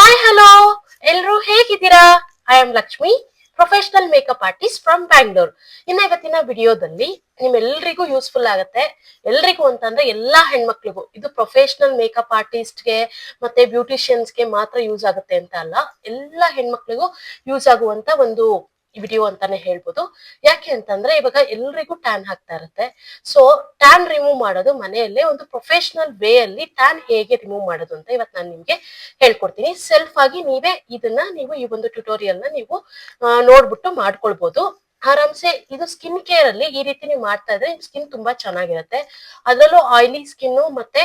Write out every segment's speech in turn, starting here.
Hi hello, ಎಲ್ರು ಹೇಗಿದ್ದೀರಾ? I am Lakshmi, professional makeup artist from Bangalore. ಇವತ್ತಿನ ವಿಡಿಯೋದಲ್ಲಿ ನಿಮ್ಮೆಲ್ರಿಗೂ ಯೂಸ್ಫುಲ್ ಆಗುತ್ತೆ. ಎಲ್ರಿಗೂ ಅಂತಂದ್ರೆ ಎಲ್ಲಾ ಹೆಣ್ಮಕ್ಳಿಗೂ. ಇದು ಪ್ರೊಫೆಷನಲ್ ಮೇಕಪ್ ಆರ್ಟಿಸ್ಟ್ಗೆ ಮತ್ತೆ ಬ್ಯೂಟಿಷಿಯನ್ಸ್ಗೆ ಮಾತ್ರ ಯೂಸ್ ಆಗುತ್ತೆ ಅಂತ ಅಲ್ಲ, ಎಲ್ಲಾ ಹೆಣ್ಮಕ್ಳಿಗೂ ಯೂಸ್ ಆಗುವಂತ ಒಂದು ವಿಡಿಯೋ ಅಂತಾನೆ ಹೇಳ್ಬೋದು. ಯಾಕೆ ಅಂತಂದ್ರೆ ಇವಾಗ ಎಲ್ರಿಗೂ ಟ್ಯಾನ್ ಆಗ್ತಾ ಇರುತ್ತೆ. ಸೊ ಟ್ಯಾನ್ ರಿಮೂವ್ ಮಾಡೋದು ಮನೆಯಲ್ಲೇ ಒಂದು ಪ್ರೊಫೆಷನಲ್ ವೇ ಅಲ್ಲಿ ಟ್ಯಾನ್ ಹೇಗೆ ರಿಮೂವ್ ಮಾಡೋದು ಅಂತ ಇವತ್ತು ನಾನು ನಿಮ್ಗೆ ಹೇಳ್ಕೊಡ್ತೀನಿ. ಸೆಲ್ಫ್ ಆಗಿ ನೀವೇ ನೀವು ಈ ಒಂದು ಟ್ಯುಟೋರಿಯಲ್ ನ ನೀವು ನೋಡ್ಬಿಟ್ಟು ಮಾಡ್ಕೊಳ್ಬಹುದು ಆರಾಮ್ಸೆ. ಇದು ಸ್ಕಿನ್ ಕೇರ್ ಅಲ್ಲಿ ಈ ರೀತಿ ನೀವು ಮಾಡ್ತಾ ಇದ್ರೆ ಸ್ಕಿನ್ ತುಂಬಾ ಚೆನ್ನಾಗಿರುತ್ತೆ. ಅದರಲ್ಲೂ ಆಯಿಲಿ ಸ್ಕಿನ್ ಮತ್ತೆ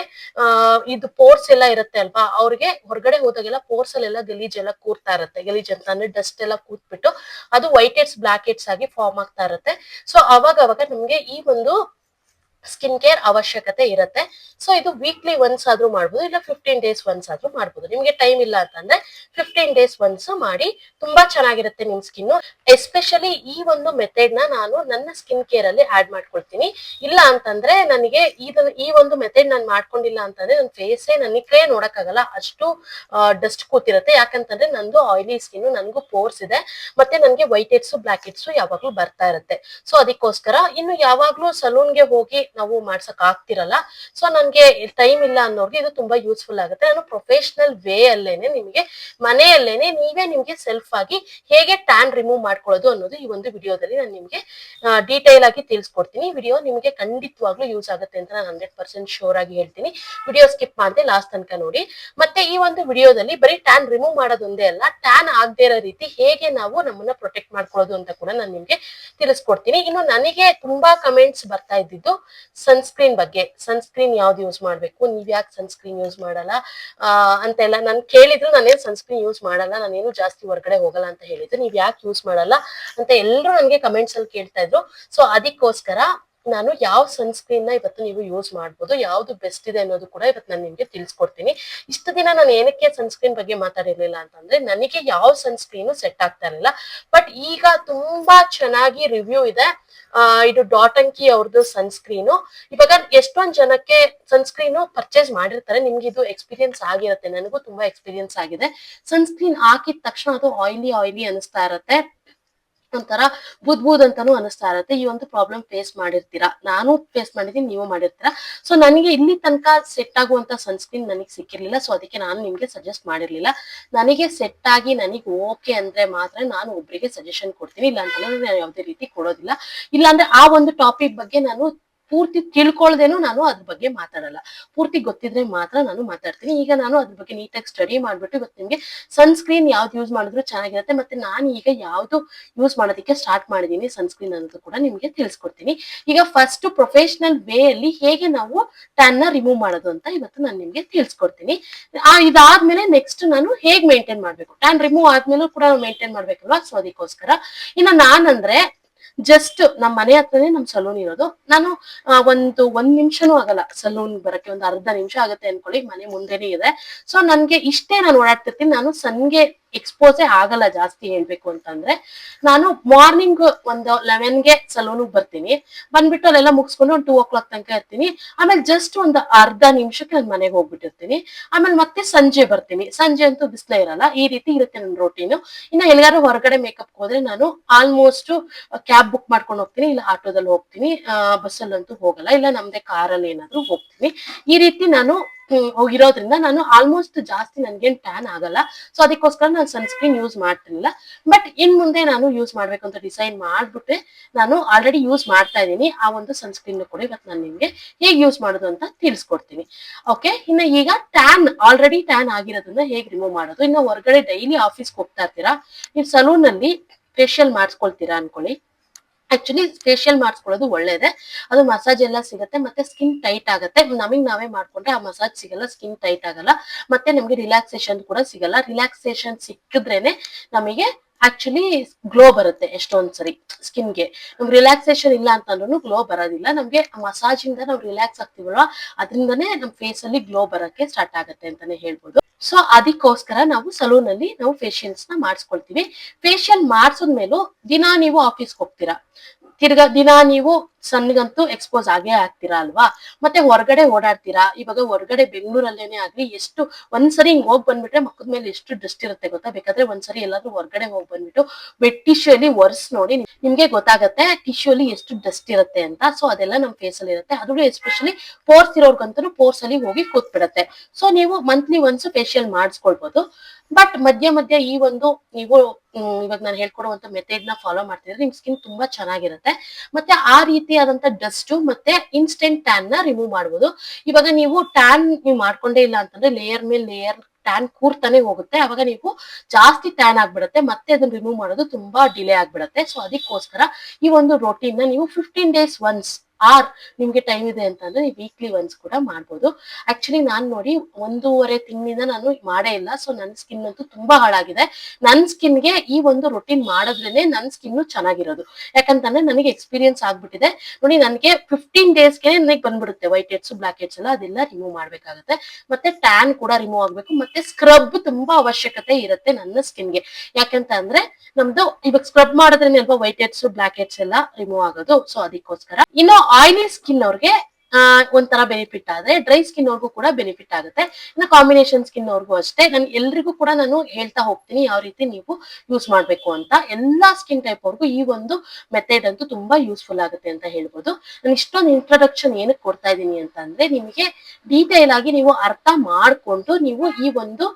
ಇದು ಪೋರ್ಸ್ ಎಲ್ಲ ಇರುತ್ತೆ ಅಲ್ವಾ, ಅವ್ರಿಗೆ ಹೊರಗಡೆ ಹೋದಾಗೆಲ್ಲ ಪೋರ್ಸ್ ಅಲ್ಲೆಲ್ಲ ಗಲೀಜ್ ಎಲ್ಲ ಕೂರ್ತಾ ಇರುತ್ತೆ. ಗಲೀಜ್ ಅಂತ ಅಂದ್ರೆ ಡಸ್ಟ್ ಎಲ್ಲ ಕೂತ್ಬಿಟ್ಟು ಅದು ವೈಟ್ ಹೆಡ್ಸ್ ಬ್ಲಾಕ್ ಹೆಡ್ಸ್ ಆಗಿ ಫಾರ್ಮ್ ಆಗ್ತಾ ಇರುತ್ತೆ. ಸೊ ಅವಾಗ ನಮ್ಗೆ ಈ ಒಂದು ಸ್ಕಿನ್ ಕೇರ್ ಅವಶ್ಯಕತೆ ಇರುತ್ತೆ. ಸೊ ಇದು ವೀಕ್ಲಿ ಒನ್ಸ್ ಆದ್ರೂ ಮಾಡ್ಬೋದು, ಇಲ್ಲ 15 ಡೇಸ್ ಒನ್ಸ್ ಆದ್ರೂ ಮಾಡ್ಬೋದು. ನಿಮ್ಗೆ ಟೈಮ್ ಇಲ್ಲ ಅಂತಂದ್ರೆ 15 ಡೇಸ್ ಒನ್ಸ್ ಮಾಡಿ. ತುಂಬಾ ಚೆನ್ನಾಗಿರುತ್ತೆ ನಿಮ್ ಸ್ಕಿನ್. ಎಸ್ಪೆಷಲಿ ಈ ಒಂದು ಮೆಥಡ್ ನಾನು ನನ್ನ ಸ್ಕಿನ್ ಕೇರ್ ಅಲ್ಲಿ ಆಡ್ ಮಾಡ್ಕೊಳ್ತೀನಿ. ಇಲ್ಲ ಅಂತಂದ್ರೆ ನನಗೆ ಈ ಒಂದು ಮೆಥಡ್ ನಾನು ಮಾಡ್ಕೊಂಡಿಲ್ಲ ಅಂತಂದ್ರೆ ನನ್ನ ಫೇಸೇ ನನಗೆ ನೋಡಕ್ಕಾಗಲ್ಲ, ಅಷ್ಟು ಡಸ್ಟ್ ಕೂತಿರುತ್ತೆ. ಯಾಕಂತಂದ್ರೆ ನಂದು ಆಯಿಲಿ ಸ್ಕಿನ್, ನನಗೂ ಪೋರ್ಸ್ ಇದೆ, ಮತ್ತೆ ನನ್ಗೆ ವೈಟ್ ಹೆಡ್ಸ್ ಬ್ಲಾಕ್ ಹೆಡ್ಸ್ ಯಾವಾಗ್ಲೂ ಬರ್ತಾ ಇರುತ್ತೆ. ಸೊ ಅದಕ್ಕೋಸ್ಕರ ಇನ್ನು ಯಾವಾಗ್ಲೂ ಸಲೂನ್ಗೆ ಹೋಗಿ ನಾವು ಮಾಡ್ಸಕ್ ಆಗ್ತಿರಲ್ಲ. ಸೊ ನನ್ಗೆ ಟೈಮ್ ಇಲ್ಲ ಅನ್ನೋರ್ಗೆ ಇದು ತುಂಬಾ ಯೂಸ್ಫುಲ್ ಆಗುತ್ತೆ. ನಾನು ಪ್ರೊಫೆಷನಲ್ ವೇ ಅಲ್ಲೇನೆ ನಿಮ್ಗೆ ಮನೆಯಲ್ಲೇನೆ ನಿಮ್ಗೆ ಸೆಲ್ಫ್ ಆಗಿ ಹೇಗೆ ಟ್ಯಾನ್ ರಿಮೂವ್ ಮಾಡ್ಕೊಳ್ಳೋದು ಅನ್ನೋದು ಈ ಒಂದು ವಿಡಿಯೋದಲ್ಲಿ ನಾನು ನಿಮ್ಗೆ ಡೀಟೇಲ್ ಆಗಿ ತಿಳಿಸ್ಕೊಡ್ತೀನಿ. ವಿಡಿಯೋ ನಿಮ್ಗೆ ಖಂಡಿತವಾಗ್ಲೂ ಯೂಸ್ ಆಗುತ್ತೆ ಅಂತ ನಾನು 100% ಶೋರ್ ಆಗಿ ಹೇಳ್ತೀನಿ. ವಿಡಿಯೋ ಸ್ಕಿಪ್ ಮಾಡದೆ ಲಾಸ್ಟ್ ತನಕ ನೋಡಿ. ಮತ್ತೆ ಈ ಒಂದು ವಿಡಿಯೋದಲ್ಲಿ ಬರೀ ಟ್ಯಾನ್ ರಿಮೂವ್ ಮಾಡೋದೊಂದೇ ಅಲ್ಲ, ಟ್ಯಾನ್ ಆಗದೆ ಇರೋ ರೀತಿ ಹೇಗೆ ನಾವು ನಮ್ಮನ್ನ ಪ್ರೊಟೆಕ್ಟ್ ಮಾಡ್ಕೊಳ್ಳೋದು ಅಂತ ಕೂಡ ನಾನು ನಿಮ್ಗೆ ತಿಳಿಸ್ಕೊಡ್ತೀನಿ. ಇನ್ನು ನನಗೆ ತುಂಬಾ ಕಮೆಂಟ್ಸ್ ಬರ್ತಾ ಇದ್ದಿದ್ದು ಸನ್ಸ್ಕ್ರೀನ್ ಬಗ್ಗೆ. ಸನ್ಸ್ಕ್ರೀನ್ ಯಾವ್ದು ಯೂಸ್ ಮಾಡ್ಬೇಕು, ನೀವ್ ಯಾಕೆ ಸನ್ಸ್ಕ್ರೀನ್ ಯೂಸ್ ಮಾಡಲ್ಲ ಅಂತೆಲ್ಲ ನನ್ ಕೇಳಿದ್ರು. ನಾನೇನ್ ಸನ್ಸ್ಕ್ರೀನ್ ಯೂಸ್ ಮಾಡಲ್ಲ, ನಾನೇನು ಜಾಸ್ತಿ ಹೊರಗಡೆ ಹೋಗಲ್ಲ ಅಂತ ಹೇಳಿದ್ರು. ನೀವ್ ಯಾಕೆ ಯೂಸ್ ಮಾಡಲ್ಲ ಅಂತ ಎಲ್ರು ನನ್ಗೆ ಕಮೆಂಟ್ಸ್ ಅಲ್ಲಿ ಕೇಳ್ತಾ ಇದ್ರು. ಸೊ ಅದಕ್ಕೋಸ್ಕರ ನಾನು ಯಾವ ಸನ್ಸ್ಕ್ರೀನ್ ನ ಇವತ್ತು ನೀವು ಯೂಸ್ ಮಾಡ್ಬೋದು, ಯಾವ್ದು ಬೆಸ್ಟ್ ಇದೆ ಅನ್ನೋದು ಕೂಡ ಇವತ್ತು ನಾನು ನಿಮ್ಗೆ ತಿಳಿಸ್ಕೊಡ್ತೀನಿ. ಇಷ್ಟು ದಿನ ನಾನು ಏನಕ್ಕೆ ಸನ್ಸ್ಕ್ರೀನ್ ಬಗ್ಗೆ ಮಾತಾಡಿರ್ಲಿಲ್ಲ ಅಂತಂದ್ರೆ ನನಗೆ ಯಾವ ಸನ್ಸ್ಕ್ರೀನ್ ಸೆಟ್ ಆಗ್ತಾ ಇರಲಿಲ್ಲ. ಬಟ್ ಈಗ ತುಂಬಾ ಚೆನ್ನಾಗಿ ರಿವ್ಯೂ ಇದೆ. ಇದು ಡಾಟ್ ಅಂಕಿ ಅವ್ರದ್ದು ಸನ್ಸ್ಕ್ರೀನು. ಇವಾಗ ಎಷ್ಟೊಂದ್ ಜನಕ್ಕೆ ಸನ್ಸ್ಕ್ರೀನು ಪರ್ಚೇಸ್ ಮಾಡಿರ್ತಾರೆ, ನಿಮ್ಗೆ ಇದು ಎಕ್ಸ್ಪೀರಿಯನ್ಸ್ ಆಗಿರುತ್ತೆ. ನನಗೂ ತುಂಬಾ ಎಕ್ಸ್ಪೀರಿಯನ್ಸ್ ಆಗಿದೆ. ಸನ್ಸ್ಕ್ರೀನ್ ಹಾಕಿದ ತಕ್ಷಣ ಅದು ಆಯಿಲಿ ಅನಿಸ್ತಾ ಇರತ್ತೆ, ಒಂಥರ ಬೂದ್ ಅಂತಾನು ಅನಿಸ್ತಾ ಇರತ್ತೆ. ಈ ಒಂದು ಪ್ರಾಬ್ಲಮ್ ಫೇಸ್ ಮಾಡಿರ್ತೀರಾ, ನಾನು ಫೇಸ್ ಮಾಡಿದೀನಿ, ನೀವು ಮಾಡಿರ್ತೀರಾ. ಸೊ ನನಗೆ ಇಲ್ಲಿ ತನಕ ಸೆಟ್ ಆಗುವಂತ ಸನ್ಸ್ಕ್ರೀನ್ ನನಗೆ ಸಿಕ್ಕಿರ್ಲಿಲ್ಲ. ಸೊ ಅದಕ್ಕೆ ನಾನು ನಿಮ್ಗೆ ಸಜೆಸ್ಟ್ ಮಾಡಿರ್ಲಿಲ್ಲ. ನನಗೆ ಸೆಟ್ ಆಗಿ ನನಗೆ ಓಕೆ ಅಂದ್ರೆ ಮಾತ್ರ ನಾನು ಒಬ್ಬರಿಗೆ ಸಜೆಷನ್ ಕೊಡ್ತೀನಿ, ಇಲ್ಲ ಅಂತಂದ್ರೆ ನಾನು ಯಾವುದೇ ರೀತಿ ಕೊಡೋದಿಲ್ಲ. ಇಲ್ಲಾಂದ್ರೆ ಆ ಒಂದು ಟಾಪಿಕ್ ಬಗ್ಗೆ ನಾನು ಪೂರ್ತಿ ತಿಳ್ಕೊಳ್ದೇನು ನಾನು ಅದ್ರ ಬಗ್ಗೆ ಮಾತಾಡಲ್ಲ. ಪೂರ್ತಿ ಗೊತ್ತಿದ್ರೆ ಮಾತ್ರ ನಾನು ಮಾತಾಡ್ತೀನಿ. ಈಗ ನಾನು ಅದ್ರ ಬಗ್ಗೆ ನೀಟಾಗಿ ಸ್ಟಡಿ ಮಾಡ್ಬಿಟ್ಟು ಇವತ್ತು ನಿಮ್ಗೆ ಸನ್ಸ್ಕ್ರೀನ್ ಯಾವ್ದು ಯೂಸ್ ಮಾಡಿದ್ರು ಚೆನ್ನಾಗಿರುತ್ತೆ, ಮತ್ತೆ ನಾನು ಈಗ ಯಾವ್ದು ಯೂಸ್ ಮಾಡೋದಕ್ಕೆ ಸ್ಟಾರ್ಟ್ ಮಾಡಿದೀನಿ ಸನ್ಸ್ಕ್ರೀನ್ ಅನ್ನೋದು ಕೂಡ ನಿಮ್ಗೆ ತಿಳಿಸ್ಕೊಡ್ತೀನಿ. ಈಗ ಫಸ್ಟ್ ಪ್ರೊಫೆಷನಲ್ ವೇ ಅಲ್ಲಿ ಹೇಗೆ ನಾವು ಟ್ಯಾನ್ ನ ರಿಮೂವ್ ಮಾಡೋದು ಅಂತ ಇವತ್ತು ನಾನು ನಿಮ್ಗೆ ತಿಳಿಸ್ಕೊಡ್ತೀನಿ. ಇದಾದ್ಮೇಲೆ ನೆಕ್ಸ್ಟ್ ನಾನು ಹೇಗ್ ಮೇಂಟೈನ್ ಮಾಡ್ಬೇಕು, ಟ್ಯಾನ್ ರಿಮೂವ್ ಆದ್ಮೇಲೂ ಕೂಡ ಮೇಂಟೈನ್ ಮಾಡ್ಬೇಕಲ್ವಾ. ಸೊ ಅದಕ್ಕೋಸ್ಕರ ಇನ್ನು ನಾನಂದ್ರೆ ಜಸ್ಟ್ ನಮ್ ಮನೆ ಹತ್ರನೇ ನಮ್ ಸಲೂನ್ ಇರೋದು. ನಾನು ಒಂದ್ ನಿಮಿಷನೂ ಆಗಲ್ಲ ಸಲೂನ್ ಬರಕ್ಕೆ, ಒಂದು ಅರ್ಧ ನಿಮಿಷ ಆಗುತ್ತೆ ಅನ್ಕೊಳ್ಳಿ, ಮನೆ ಮುಂದೆನೇ ಇದೆ. ಸೊ ನನ್ಗೆ ಇಷ್ಟೇ ನಾನು ಓಡಾಡ್ತಿರ್ತೀನಿ. ನಾನು ಸನ್ಗೆ ಎಕ್ಸ್ಪೋಸೇ ಆಗಲ್ಲ ಜಾಸ್ತಿ ಹೇಳ್ಬೇಕು ಅಂತಂದ್ರೆ. ನಾನು ಮಾರ್ನಿಂಗ್ ಒಂದು 11ಗೆ ಸಲೂನ್ ಬರ್ತೀನಿ, ಬಂದ್ಬಿಟ್ಟು ಅಲ್ಲೆಲ್ಲ ಮುಗಿಸ್ಕೊಂಡು ಒಂದು 2 o'clock ತನಕ ಇರ್ತೀನಿ. ಆಮೇಲೆ ಜಸ್ಟ್ ಒಂದು ಅರ್ಧ ನಿಮಿಷಕ್ಕೆ ನಾನು ಮನೆಗೆ ಹೋಗ್ಬಿಟ್ಟಿರ್ತೀನಿ. ಆಮೇಲೆ ಮತ್ತೆ ಸಂಜೆ ಬರ್ತೀನಿ. ಸಂಜೆ ಅಂತೂ ಬಿಸ್ಲೇ ಇರಲ್ಲ. ಈ ರೀತಿ ಇರುತ್ತೆ ನನ್ನ ರೋಟೀನು. ಇನ್ನು ಎಲ್ಲಾರು ಹೊರಗಡೆ ಮೇಕಪ್ ಹೋದ್ರೆ ನಾನು ಆಲ್ಮೋಸ್ಟ್ ಕ್ಯಾಬ್ ಬುಕ್ ಮಾಡ್ಕೊಂಡು ಹೋಗ್ತೀನಿ, ಇಲ್ಲ ಆಟೋದಲ್ಲಿ ಹೋಗ್ತೀನಿ. ಬಸ್ಸಲ್ಲಂತೂ ಹೋಗಲ್ಲ, ಇಲ್ಲ ನಮ್ದೇ ಕಾರಲ್ಲಿ ಏನಾದ್ರು ಹೋಗ್ತೀನಿ. ಈ ರೀತಿ ನಾನು ಹೋಗಿರೋದ್ರಿಂದ ನಾನು ಆಲ್ಮೋಸ್ಟ್ ಜಾಸ್ತಿ ನನ್ಗೇನ್ ಟ್ಯಾನ್ ಆಗಲ್ಲ. ಸೊ ಅದಕ್ಕೋಸ್ಕರ ನಾನು ಸನ್ಸ್ಕ್ರೀನ್ ಯೂಸ್ ಮಾಡ್ತಿರ್ಲಿಲ್ಲ. ಬಟ್ ಇನ್ ಮುಂದೆ ನಾನು ಯೂಸ್ ಮಾಡ್ಬೇಕು ಅಂತ ಡಿಸೈಡ್ ಮಾಡ್ಬಿಟ್ಟೆ ನಾನು ಆಲ್ರೆಡಿ ಯೂಸ್ ಮಾಡ್ತಾ ಇದ್ದೀನಿ. ಆ ಒಂದು ಸನ್ಸ್ಕ್ರೀನ್ ಕೂಡ ಇವತ್ತು ನಾನು ನಿಮ್ಗೆ ಹೇಗೆ ಯೂಸ್ ಮಾಡೋದು ಅಂತ ತಿಳಿಸ್ಕೊಡ್ತೀನಿ. ಓಕೆ, ಇನ್ನು ಈಗ ಆಲ್ರೆಡಿ ಟ್ಯಾನ್ ಆಗಿರೋದನ್ನ ಹೇಗೆ ರಿಮೂವ್ ಮಾಡೋದು. ಇನ್ನು ಹೊರಗಡೆ ಡೈಲಿ ಆಫೀಸ್ಗೆ ಹೋಗ್ತಾ ಇರ್ತೀರಾ, ನೀವು ಸಲೂನ್ ಅಲ್ಲಿ ಫೇಶಿಯಲ್ ಮಾಡಿಸ್ಕೊಳ್ತೀರಾ ಅನ್ಕೊಳ್ಳಿ. ಆಕ್ಚುಲಿ ಫೇಶಿಯಲ್ ಮಾಡಿಸ್ಕೊಳ್ಳೋದು ಒಳ್ಳೇದೇ. ಅದು ಮಸಾಜ್ ಎಲ್ಲ ಸಿಗುತ್ತೆ, ಮತ್ತೆ ಸ್ಕಿನ್ ಟೈಟ್ ಆಗುತ್ತೆ. ನಮಗ್ ನಾವೇ ಮಾಡ್ಕೊಂಡ್ರೆ ಆ ಮಸಾಜ್ ಸಿಗಲ್ಲ, ಸ್ಕಿನ್ ಟೈಟ್ ಆಗಲ್ಲ, ಮತ್ತೆ ನಮ್ಗೆ ರಿಲ್ಯಾಕ್ಸೇಷನ್ ಕೂಡ ಸಿಗಲ್ಲ. ರಿಲ್ಯಾಕ್ಸೇಷನ್ ಸಿಕ್ಕಿದ್ರೇನೆ ನಮಗೆ ಆಕ್ಚುಲಿ ಗ್ಲೋ ಬರುತ್ತೆ. ಎಷ್ಟೊಂದ್ಸರಿ ಸ್ಕಿನ್ಗೆ ನಮ್ಗೆ ರಿಲ್ಯಾಕ್ಸೇಷನ್ ಇಲ್ಲ ಅಂತಂದ್ರೂ ಗ್ಲೋ ಬರೋದಿಲ್ಲ. ನಮ್ಗೆ ಮಸಾಜ್ ಇಂದ ನಾವು ರಿಲ್ಯಾಕ್ಸ್ ಆಗ್ತೀವಲ್ವಾ, ಅದರಿಂದನೇ ನಮ್ ಫೇಸ್ ಅಲ್ಲಿ ಗ್ಲೋ ಬರಕ್ಕೆ ಸ್ಟಾರ್ಟ್ ಆಗುತ್ತೆ ಅಂತಾನೆ ಹೇಳ್ಬೋದು. ಸೊ ಅದಕ್ಕೋಸ್ಕರ ನಾವು ಸಲೂನ್ ಅಲ್ಲಿ ನಾವು ಫೇಶಿಯಲ್ಸ್ ನ ಮಾಡಿಸ್ಕೊಳ್ತೀವಿ. ಫೇಶಿಯಲ್ ಮಾಡಿಸಿದ್ಮೇಲೂ ದಿನಾ ನೀವು ಆಫೀಸ್ಗೆ ಹೋಗ್ತೀರಾ, ತಿರ್ಗಾ ದಿನ ನೀವು ಸನ್ಗಂತೂ ಎಕ್ಸ್ಪೋಸ್ ಆಗೇ ಆಗ್ತೀರಾ ಅಲ್ವಾ. ಮತ್ತೆ ಹೊರಗಡೆ ಓಡಾಡ್ತೀರಾ, ಇವಾಗ ಹೊರಗಡೆ ಬೆಂಗಳೂರಲ್ಲೇನೆ ಆಗ್ಲಿ ಎಷ್ಟು ಒಂದ್ಸರಿ ಹಿಂಗ್ ಹೋಗ್ ಬಂದ್ಬಿಟ್ರೆ ಮಕ್ಕದ ಮೇಲೆ ಎಷ್ಟು ಡಸ್ಟ್ ಇರುತ್ತೆ ಗೊತ್ತಾ. ಬೇಕಾದ್ರೆ ಒಂದ್ಸರಿ ಎಲ್ಲಾದ್ರೂ ಹೊರಗಡೆ ಹೋಗ್ ಬಂದ್ಬಿಟ್ಟು ವೆಟ್ ಟಿಶ್ಯೂ ಅಲ್ಲಿ ಒರ್ಸ್ ನೋಡಿ, ನಿಮ್ಗೆ ಗೊತ್ತಾಗತ್ತೆ ಟಿಶ್ಯೂ ಅಲ್ಲಿ ಎಷ್ಟು ಡಸ್ಟ್ ಇರುತ್ತೆ ಅಂತ. ಸೊ ಅದೆಲ್ಲ ನಮ್ ಫೇಸ್ ಅಲ್ಲಿ ಇರುತ್ತೆ. ಅದು ಎಸ್ಪೆಷಲಿ ಪೋರ್ಸ್ ಇರೋರ್ಗಂತೂ ಪೋರ್ಸ್ ಅಲ್ಲಿ ಹೋಗಿ ಕೂತ್ಬಿಡತ್ತೆ. ಸೊ ನೀವು ಮಂತ್ಲಿ ಒನ್ಸ್ ಫೇಶಿಯಲ್ ಮಾಡಿಸ್ಕೊಳ್ಬಹುದು. ಬಟ್ ಮಧ್ಯ ಮಧ್ಯ ಈ ಒಂದು ನೀವು ಇವಾಗ ನಾನು ಹೇಳ್ಕೊಡುವಂತ ಮೆಥಡ್ ನ ಫಾಲೋ ಮಾಡ್ತಿದ್ರೆ ನಿಮ್ ಸ್ಕಿನ್ ತುಂಬಾ ಚೆನ್ನಾಗಿರುತ್ತೆ. ಮತ್ತೆ ಆ ರೀತಿಯಾದಂತ ಡಸ್ಟ್ ಮತ್ತೆ ಇನ್ಸ್ಟೆಂಟ್ ಟ್ಯಾನ್ ನ ರಿಮೂವ್ ಮಾಡಬಹುದು. ಇವಾಗ ನೀವು ಟ್ಯಾನ್ ನೀವು ಮಾಡ್ಕೊಂಡೇ ಇಲ್ಲ ಅಂತಂದ್ರೆ ಲೇಯರ್ ಮೇಲೆ ಲೇಯರ್ ಟ್ಯಾನ್ ಕೂರ್ತಾನೆ ಹೋಗುತ್ತೆ. ಅವಾಗ ನೀವು ಜಾಸ್ತಿ ಟ್ಯಾನ್ ಆಗ್ಬಿಡುತ್ತೆ. ಮತ್ತೆ ಅದನ್ನ ರಿಮೂವ್ ಮಾಡೋದು ತುಂಬಾ ಡಿಲೇ ಆಗ್ಬಿಡುತ್ತೆ. ಸೊ ಅದಕ್ಕೋಸ್ಕರ ಈ ಒಂದು ರೋಟೀನ್ ನ ನೀವು 15 days ಒನ್ಸ್ ಆರ್ ನಿಮ್ಗೆ ಟೈಮ್ ಇದೆ ಅಂತಂದ್ರೆ ನೀವು ವೀಕ್ಲಿ ಒನ್ಸ್ ಕೂಡ ಮಾಡ್ಬೋದು. ಆಕ್ಚುಲಿ ನಾನ್ ನೋಡಿ 1.5 ತಿಂಗಳಿಂದ ನಾನು ಮಾಡೇ ಇಲ್ಲ. ಸೊ ನನ್ನ ಸ್ಕಿನ್ ಅಂತೂ ತುಂಬಾ ಹಾಳಾಗಿದೆ. ನನ್ ಸ್ಕಿನ್ಗೆ ಈ ಒಂದು ರೊಟೀನ್ ಮಾಡಿದ್ರೇನೆ ನನ್ ಸ್ಕಿನ್ ಚೆನ್ನಾಗಿರೋದು. ಯಾಕಂತಂದ್ರೆ ನನಗೆ ಎಕ್ಸ್ಪೀರಿಯನ್ಸ್ ಆಗ್ಬಿಟ್ಟಿದೆ ನೋಡಿ. ನನಗೆ 15 ಡೇಸ್ಗೆ ನನಗೆ ಬಂದ್ಬಿಡುತ್ತೆ ವೈಟ್ ಹೆಡ್ಸ್ ಬ್ಲಾಕ್ ಹೆಡ್ಸ್ ಎಲ್ಲ, ಅದೆಲ್ಲ ರಿಮೂವ್ ಮಾಡ್ಬೇಕಾಗುತ್ತೆ. ಮತ್ತೆ ಟ್ಯಾನ್ ಕೂಡ ರಿಮೂವ್ ಆಗ್ಬೇಕು. ಮತ್ತೆ ಸ್ಕ್ರಬ್ ತುಂಬಾ ಅವಶ್ಯಕತೆ ಇರುತ್ತೆ ನನ್ನ ಸ್ಕಿನ್ಗೆ. ಯಾಕಂತ ಅಂದ್ರೆ ನಮ್ದು ಇವಾಗ ಸ್ಕ್ರಬ್ ಮಾಡಿದ್ರೇನೆ ಅಲ್ವಾ ವೈಟ್ ಹೆಡ್ಸ್ ಬ್ಲಾಕ್ ಹೆಡ್ಸ್ ಎಲ್ಲ ರಿಮೂವ್ ಆಗೋದು. ಸೊ ಅದಕ್ಕೋಸ್ಕರ ಇನ್ನು ಆಯಿಲಿ ಸ್ಕಿನ್ ಅವ್ರಿಗೆ ಒಂಥರ ಬೆನಿಫಿಟ್ ಆದ್ರೆ ಡ್ರೈ ಸ್ಕಿನ್ ಅವ್ರಿಗೂ ಕೂಡ ಬೆನಿಫಿಟ್ ಆಗುತ್ತೆ. ಇನ್ನು ಕಾಂಬಿನೇಷನ್ ಸ್ಕಿನ್ ಅವ್ರಿಗೂ ಅಷ್ಟೇ. ನಾನು ಎಲ್ರಿಗೂ ಕೂಡ ನಾನು ಹೇಳ್ತಾ ಹೋಗ್ತೀನಿ ಯಾವ ರೀತಿ ನೀವು ಯೂಸ್ ಮಾಡ್ಬೇಕು ಅಂತ. ಎಲ್ಲಾ ಸ್ಕಿನ್ ಟೈಪ್ ಅವ್ರಿಗೂ ಈ ಒಂದು ಮೆಥಡ್ ಅಂತೂ ತುಂಬಾ ಯೂಸ್ಫುಲ್ ಆಗುತ್ತೆ ಅಂತ ಹೇಳ್ಬೋದು. ನಾನು ಇಷ್ಟೊಂದು ಇಂಟ್ರೊಡಕ್ಷನ್ ಏನಕ್ಕೆ ಕೊಡ್ತಾ ಇದ್ದೀನಿ ಅಂತ ಅಂದ್ರೆ ನಿಮಗೆ ಡೀಟೇಲ್ ಆಗಿ ನೀವು ಅರ್ಥ ಮಾಡ್ಕೊಂಡು ನೀವು ಈ ಒಂದು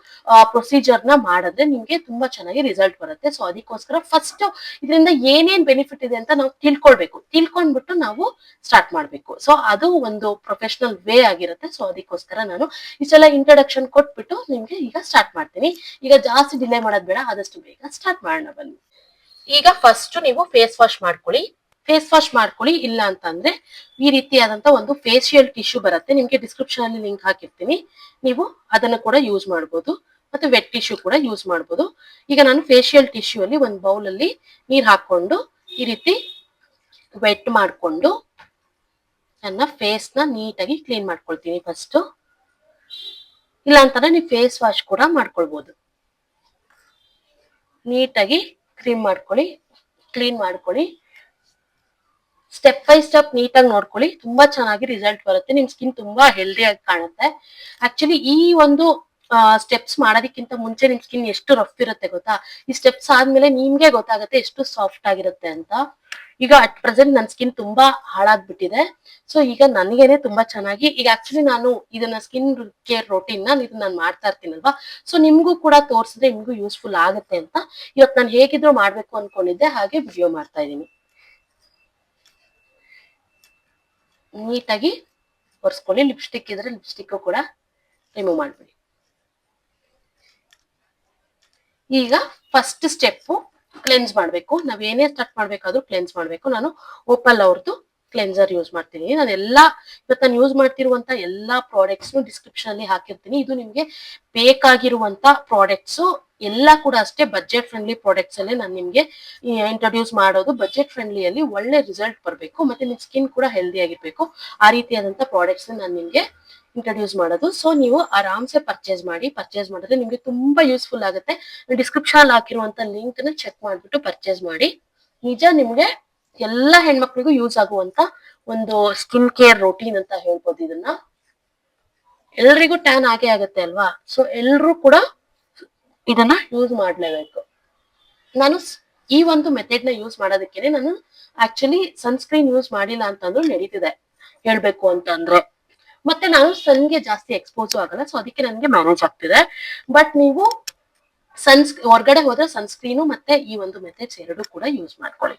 ಪ್ರೊಸೀಜರ್ ನ ಮಾಡಿದ್ರೆ ನಿಮ್ಗೆ ತುಂಬಾ ಚೆನ್ನಾಗಿ ರಿಸಲ್ಟ್ ಬರುತ್ತೆ. ಸೊ ಅದಕ್ಕೋಸ್ಕರ ಫಸ್ಟ್ ಇದರಿಂದ ಏನೇನ್ ಬೆನಿಫಿಟ್ ಇದೆ ಅಂತ ನಾವು ತಿಳ್ಕೊಳ್ಬೇಕು. ತಿಳ್ಕೊಂಡ್ಬಿಟ್ಟು ನಾವು ಸ್ಟಾರ್ಟ್ ಮಾಡ್ಬೇಕು. ಸೊ ಅದು ಒಂದು ಪ್ರೊಫೆಷನಲ್ ವೇ ಆಗಿರುತ್ತೆ. ಸೊ ಅದಕ್ಕೋಸ್ಕರ ನಾನು ಇಷ್ಟೆಲ್ಲ ಇಂಟ್ರೊಡಕ್ಷನ್ ಕೊಟ್ಬಿಟ್ಟು ನಿಮ್ಗೆ ಈಗ ಸ್ಟಾರ್ಟ್ ಮಾಡ್ತೀನಿ. ಈಗ ಜಾಸ್ತಿ ಡಿಲೇ ಮಾಡೋದ್ ಬೇಡ, ಆದಷ್ಟು ಬೇಗ ಸ್ಟಾರ್ಟ್ ಮಾಡೋಣ ಬನ್ನಿ. ಈಗ ಫಸ್ಟ್ ನೀವು ಫೇಸ್ ವಾಶ್ ಮಾಡ್ಕೊಳ್ಳಿ. ಫೇಸ್ ವಾಶ್ ಮಾಡ್ಕೊಳ್ಳಿ. ಇಲ್ಲ ಅಂತಂದ್ರೆ ಈ ರೀತಿಯಾದಂತ ಒಂದು ಫೇಶಿಯಲ್ ಟಿಶ್ಯೂ ಬರುತ್ತೆ, ನಿಮ್ಗೆ ಡಿಸ್ಕ್ರಿಪ್ಷನ್ ಅಲ್ಲಿ ಲಿಂಕ್ ಹಾಕಿರ್ತೀನಿ. ನೀವು ಅದನ್ನ ಕೂಡ ಯೂಸ್ ಮಾಡ್ಬೋದು. ಮತ್ತೆ ವೆಟ್ ಟಿಶ್ಯೂ ಕೂಡ ಯೂಸ್ ಮಾಡ್ಬೋದು. ಈಗ ನಾನು ಫೇಶಿಯಲ್ ಟಿಶ್ಯೂ ಅಲ್ಲಿ ಒಂದು ಬೌಲ್ ಅಲ್ಲಿ ನೀರ್ ಹಾಕೊಂಡು ಈ ರೀತಿ ವೆಟ್ ಮಾಡ್ಕೊಂಡು ನನ್ನ ಫೇಸ್ ನ ನೀಟಾಗಿ ಕ್ಲೀನ್ ಮಾಡ್ಕೊಳ್ತೀನಿ ಫಸ್ಟ್. ಇಲ್ಲ ಅಂತಂದ್ರೆ ನೀವು ಫೇಸ್ ವಾಶ್ ಕೂಡ ಮಾಡ್ಕೊಳ್ಬಹುದು. ನೀಟಾಗಿ ಕ್ಲೀನ್ ಮಾಡ್ಕೊಳ್ಳಿ. ಸ್ಟೆಪ್ ಬೈ ಸ್ಟೆಪ್ ನೀಟಾಗಿ ನೋಡ್ಕೊಳ್ಳಿ. ತುಂಬಾ ಚೆನ್ನಾಗಿ ರಿಸಲ್ಟ್ ಬರುತ್ತೆ. ನಿಮ್ ಸ್ಕಿನ್ ತುಂಬಾ ಹೆಲ್ದಿ ಆಗಿ ಕಾಣುತ್ತೆ. ಆಕ್ಚುಲಿ ಈ ಒಂದು ಸ್ಟೆಪ್ಸ್ ಮಾಡೋದಕ್ಕಿಂತ ಮುಂಚೆ ನಿಮ್ ಸ್ಕಿನ್ ಎಷ್ಟು ರಫ್ ಇರುತ್ತೆ ಗೊತ್ತಾ. ಈ ಸ್ಟೆಪ್ಸ್ ಆದ್ಮೇಲೆ ನಿಮ್ಗೆ ಗೊತ್ತಾಗುತ್ತೆ ಎಷ್ಟು ಸಾಫ್ಟ್ ಆಗಿರುತ್ತೆ ಅಂತ. ಈಗ ಅಟ್ ಪ್ರೆಸೆಂಟ್ ನನ್ನ ಸ್ಕಿನ್ ತುಂಬಾ ಹಾಳಾಗ್ಬಿಟ್ಟಿದೆ. ಸೊ ಈಗ ನನಗೇನೆ ತುಂಬಾ ಚೆನ್ನಾಗಿ ಈಗ ಆಕ್ಚುಲಿ ನಾನು ಇದನ್ನ ಸ್ಕಿನ್ ಕೇರ್ ರೋಟೀನ್ ನಾನು ಮಾಡ್ತಾ ಇರ್ತೀನಲ್ವಾ. ಸೊ ನಿಮ್ಗೂ ಕೂಡ ತೋರಿಸಿದ್ರೆ ನಿಮ್ಗೂ ಯೂಸ್ಫುಲ್ ಆಗುತ್ತೆ ಅಂತ ಇವತ್ತು ನಾನು ಹೇಗಿದ್ರು ಮಾಡ್ಬೇಕು ಅನ್ಕೊಂಡಿದ್ದೆ, ಹಾಗೆ ವಿಡಿಯೋ ಮಾಡ್ತಾ ಇದ್ದೀನಿ. ನೀಟಾಗಿ ಒರೆಸ್ಕೊಳ್ಳಿ. ಲಿಪ್ಸ್ಟಿಕ್ ಇದ್ರೆ ಲಿಪ್ಸ್ಟಿಕ್ ಕೂಡ ರಿಮೂವ್ ಮಾಡ್ಬಿಡಿ. ಈಗ ಫಸ್ಟ್ ಸ್ಟೆಪ್ ಕ್ಲೆನ್ಸ್ ಮಾಡ್ಬೇಕು. ನಾವ್ ಏನೇ ಸ್ಟಾರ್ಟ್ ಮಾಡ್ಬೇಕಾದ್ರೂ ಕ್ಲೆನ್ಸ್ ಮಾಡ್ಬೇಕು. ನಾನು ಓಪಲ್ ಅವ್ರದ್ದು ಕ್ಲೆನ್ಸರ್ ಯೂಸ್ ಮಾಡ್ತೀನಿ. ನಾನು ಇವತ್ತು ನಾನು ಯೂಸ್ ಮಾಡ್ತಿರುವಂತ ಎಲ್ಲಾ ಪ್ರಾಡಕ್ಟ್ಸ್ ಡಿಸ್ಕ್ರಿಪ್ಷನ್ ಅಲ್ಲಿ ಹಾಕಿರ್ತೀನಿ. ಇದು ನಿಮ್ಗೆ ಬೇಕಾಗಿರುವಂತ ಪ್ರಾಡಕ್ಟ್ಸ್ ಎಲ್ಲ ಕೂಡ ಅಷ್ಟೇ ಬಜೆಟ್ ಫ್ರೆಂಡ್ಲಿ ಪ್ರಾಡಕ್ಟ್ಸ್ ಅಲ್ಲೇ ನಾನು ನಿಮ್ಗೆ ಇಂಟ್ರೊಡ್ಯೂಸ್ ಮಾಡೋದು. ಬಜೆಟ್ ಫ್ರೆಂಡ್ಲಿಯಲ್ಲಿ ಒಳ್ಳೆ ರಿಸಲ್ಟ್ ಬರಬೇಕು, ಮತ್ತೆ ನಿಮ್ ಸ್ಕಿನ್ ಕೂಡ ಹೆಲ್ದಿ ಆಗಿರ್ಬೇಕು. ಆ ರೀತಿಯಾದಂತ ಪ್ರಾಡಕ್ಟ್ಸ್ ನಾನು ನಿಮ್ಗೆ ಇಂಟ್ರೊಡ್ಯೂಸ್ ಮಾಡೋದು. ಸೊ ನೀವು ಆರಾಮ್ಸೆ ಪರ್ಚೇಸ್ ಮಾಡಿದ್ರೆ ನಿಮ್ಗೆ ತುಂಬಾ ಯೂಸ್ಫುಲ್ ಆಗುತ್ತೆ. ಡಿಸ್ಕ್ರಿಪ್ಷನ್ ಹಾಕಿರುವಂತ ಲಿಂಕ್ ನ ಚೆಕ್ ಮಾಡ್ಬಿಟ್ಟು ಪರ್ಚೇಸ್ ಮಾಡಿ. ನಿಜ ನಿಮ್ಗೆ ಎಲ್ಲಾ ಹೆಣ್ಮಕ್ಳಿಗೂ ಯೂಸ್ ಆಗುವಂತ ಒಂದು ಸ್ಕಿನ್ ಕೇರ್ ರೋಟೀನ್ ಅಂತ ಹೇಳ್ಬೋದು ಇದನ್ನ. ಎಲ್ರಿಗೂ ಟ್ಯಾನ್ ಆಗೇ ಆಗುತ್ತೆ ಅಲ್ವಾ. ಸೊ ಎಲ್ರು ಕೂಡ ಇದನ್ನ ಯೂಸ್ ಮಾಡ್ಲೇಬೇಕು. ನಾನು ಈ ಒಂದು ಮೆಥಡ್ ನ ಯೂಸ್ ಮಾಡೋದಕ್ಕೆ ನಾನು ಆಕ್ಚುಲಿ ಸನ್ಸ್ಕ್ರೀನ್ ಯೂಸ್ ಮಾಡಿಲ್ಲ ಅಂತಂದ್ರೂ ನಡೀತಿದೆ ಹೇಳ್ಬೇಕು ಅಂತಂದ್ರೆ. ಮತ್ತೆ ನಾನು ಸನ್ಗೆ ಜಾಸ್ತಿ ಎಕ್ಸ್ಪೋಸ್ ಆಗಲ್ಲ. ಸೊ ಅದಕ್ಕೆ ನನಗೆ ಮ್ಯಾನೇಜ್ ಆಗ್ತಿದೆ. ಬಟ್ ನೀವು ಹೊರಗಡೆ ಹೋದ್ರೆ ಸನ್ಸ್ಕ್ರೀನು ಮತ್ತೆ ಈ ಒಂದು ಮೆಥಡ್ಸ್ ಎರಡು ಕೂಡ ಯೂಸ್ ಮಾಡ್ಕೊಳ್ಳಿ.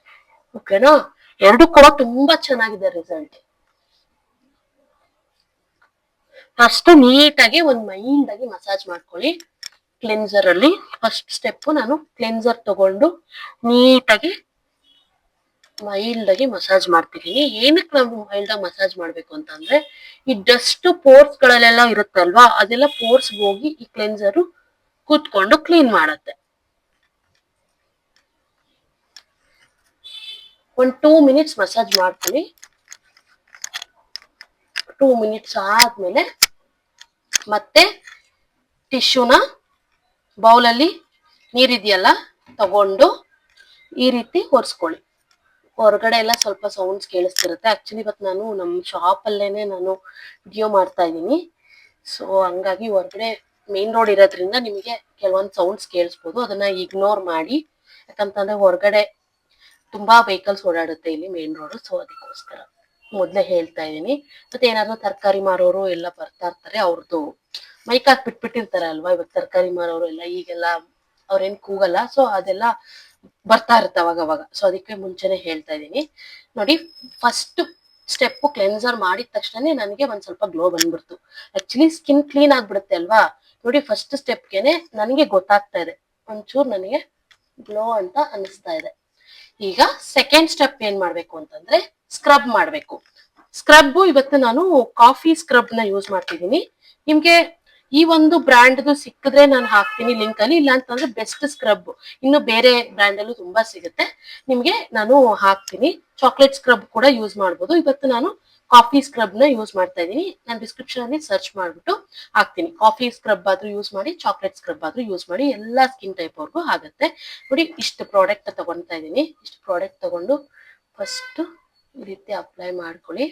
ಓಕೆನಾ. ಎರಡು ಕೂಡ ತುಂಬಾ ಚೆನ್ನಾಗಿದೆ ರಿಸಲ್ಟ್. ಫಸ್ಟ್ ನೀಟಾಗಿ ಒಂದು ಮೈಲ್ಡ್ ಆಗಿ ಮಸಾಜ್ ಮಾಡ್ಕೊಳ್ಳಿ. ಕ್ಲೆನ್ಸರ್ ಅಲ್ಲಿ ಫಸ್ಟ್ ಸ್ಟೆಪ್ ನಾನು ಕ್ಲೆನ್ಸರ್ ತಗೊಂಡು ನೀಟಾಗಿ ಮೈಲ್ಡ್ ಆಗಿ ಮಸಾಜ್ ಮಾಡ್ತಿದ್ದೀನಿ. ಏನಕ್ಕೆ ನಾವು ಮೈಲ್ಡ್ ಆಗಿ ಮಸಾಜ್ ಮಾಡ್ಬೇಕು ಅಂತಂದ್ರೆ ಈ ಡಸ್ಟ್ ಪೋರ್ಸ್ ಗಳಲ್ಲೆಲ್ಲ ಇರುತ್ತಲ್ವಾ, ಅದೆಲ್ಲ ಪೋರ್ಸ್ ಹೋಗಿ ಈ ಕ್ಲೆನ್ಸರ್ ಕೂತ್ಕೊಂಡು ಕ್ಲೀನ್ ಮಾಡತ್ತೆ. ಒಂದು 2 ಮಿನಿಟ್ಸ್ ಮಸಾಜ್ ಮಾಡ್ತೀನಿ. 2 ಮಿನಿಟ್ಸ್ ಆದ್ಮೇಲೆ ಮತ್ತೆ ಟಿಶ್ಯೂನ ಬೌಲಲ್ಲಿ ನೀರಿದೆಯಲ್ಲ ತಗೊಂಡು ಈ ರೀತಿ ಒರೆಸ್ಕೊಳ್ಳಿ. ಹೊರಗಡೆ ಎಲ್ಲ ಸ್ವಲ್ಪ ಸೌಂಡ್ಸ್ ಕೇಳಿಸ್ತಿರುತ್ತೆ. ಆಕ್ಚುಲಿ ಇವತ್ತು ನಾನು ನಮ್ಮ ಶಾಪ್ ಅಲ್ಲೇನೆ ನಾನು ವಿಡಿಯೋ ಮಾಡ್ತಾ ಇದ್ದೀನಿ. ಸೊ ಹಂಗಾಗಿ ಹೊರಗಡೆ ಮೇನ್ ರೋಡ್ ಇರೋದ್ರಿಂದ ನಿಮಗೆ ಕೆಲವೊಂದು ಸೌಂಡ್ಸ್ ಕೇಳಿಸ್ಬೋದು, ಅದನ್ನ ಇಗ್ನೋರ್ ಮಾಡಿ. ಯಾಕಂತಂದ್ರೆ ಹೊರಗಡೆ ತುಂಬಾ ವೆಹಿಕಲ್ಸ್ ಓಡಾಡುತ್ತೆ ಇಲ್ಲಿ ಮೇನ್ ರೋಡ್. ಸೊ ಅದಕ್ಕೋಸ್ಕರ ಮೊದ್ಲೇ ಹೇಳ್ತಾ ಇದೀನಿ. ಮತ್ತೆ ಏನಾದ್ರು ತರಕಾರಿ ಮಾರೋರು ಎಲ್ಲ ಬರ್ತಾ ಇರ್ತಾರೆ, ಅವ್ರದ್ದು ಮೈಕ್ ಹಾಕಿ ಬಿಟ್ಬಿಟ್ಟಿರ್ತಾರೆ ಅಲ್ವಾ. ಇವಾಗ ತರಕಾರಿ ಮಾರೋರು ಎಲ್ಲ ಈಗೆಲ್ಲ ಅವ್ರೇನ್ ಕೂಗಲ್ಲ, ಸೊ ಅದೆಲ್ಲ ಬರ್ತಾ ಇರುತ್ತೆ ಅವಾಗ. ಸೊ ಅದಕ್ಕೆ ಮುಂಚೆನೆ ಹೇಳ್ತಾ ಇದೀನಿ. ನೋಡಿ, ಫಸ್ಟ್ ಸ್ಟೆಪ್ ಕ್ಲೆನ್ಸರ್ ಮಾಡಿದ ತಕ್ಷಣ ನನಗೆ ಒಂದ್ ಸ್ವಲ್ಪ ಗ್ಲೋ ಬಂದ್ಬಿಡ್ತು. ಆಕ್ಚುಲಿ ಸ್ಕಿನ್ ಕ್ಲೀನ್ ಆಗ್ಬಿಡುತ್ತೆ ಅಲ್ವಾ. ನೋಡಿ, ಫಸ್ಟ್ ಸ್ಟೆಪ್ಗೆನೆ ನನಗೆ ಗೊತ್ತಾಗ್ತಾ ಇದೆ, ಒಂಚೂರು ನನಗೆ ಗ್ಲೋ ಅಂತ ಅನಿಸ್ತಾ ಇದೆ. ಈಗ ಸೆಕೆಂಡ್ ಸ್ಟೆಪ್ ಏನ್ ಮಾಡ್ಬೇಕು ಅಂತಂದ್ರೆ ಸ್ಕ್ರಬ್ ಮಾಡ್ಬೇಕು. ಸ್ಕ್ರಬ್ ಇವತ್ತು ನಾನು ಕಾಫಿ ಸ್ಕ್ರಬ್ ನ ಯೂಸ್ ಮಾಡ್ತಿದ್ದೀನಿ. ನಿಮ್ಗೆ ಈ ಒಂದು ಬ್ರ್ಯಾಂಡ್ ಸಿಕ್ಕಿದ್ರೆ ನಾನು ಹಾಕ್ತೀನಿ ಲಿಂಕ್ ಅಲ್ಲಿ, ಇಲ್ಲ ಅಂತಂದ್ರೆ ಬೆಸ್ಟ್ ಸ್ಕ್ರಬ್ ಇನ್ನು ಬೇರೆ ಬ್ರ್ಯಾಂಡ್ ಅಲ್ಲೂ ತುಂಬಾ ಸಿಗುತ್ತೆ, ನಿಮ್ಗೆ ನಾನು ಹಾಕ್ತೀನಿ. ಚಾಕ್ಲೇಟ್ ಸ್ಕ್ರಬ್ ಕೂಡ ಯೂಸ್ ಮಾಡ್ಬೋದು. ಇವತ್ತು ನಾನು ಕಾಫಿ ಸ್ಕ್ರಬ್ ನ ಯೂಸ್ ಮಾಡ್ತಾ ಇದೀನಿ. ನಾನು ಡಿಸ್ಕ್ರಿಪ್ಷನ್ ಅಲ್ಲಿ ಸರ್ಚ್ ಮಾಡ್ಬಿಟ್ಟು ಹಾಕ್ತೀನಿ. ಕಾಫಿ ಸ್ಕ್ರಬ್ ಆದ್ರೂ ಯೂಸ್ ಮಾಡಿ, ಚಾಕ್ಲೇಟ್ ಸ್ಕ್ರಬ್ ಆದ್ರೂ ಯೂಸ್ ಮಾಡಿ, ಎಲ್ಲಾ ಸ್ಕಿನ್ ಟೈಪ್ ಅವ್ರಿಗೂ ಆಗುತ್ತೆ. ನೋಡಿ, ಇಷ್ಟು ಪ್ರಾಡಕ್ಟ್ ತಗೊಳ್ತಾ ಇದೀನಿ. ಇಷ್ಟು ಪ್ರಾಡಕ್ಟ್ ತಗೊಂಡು ಫಸ್ಟ್ ಈ ರೀತಿ ಅಪ್ಲೈ ಮಾಡ್ಕೊಳ್ಳಿ.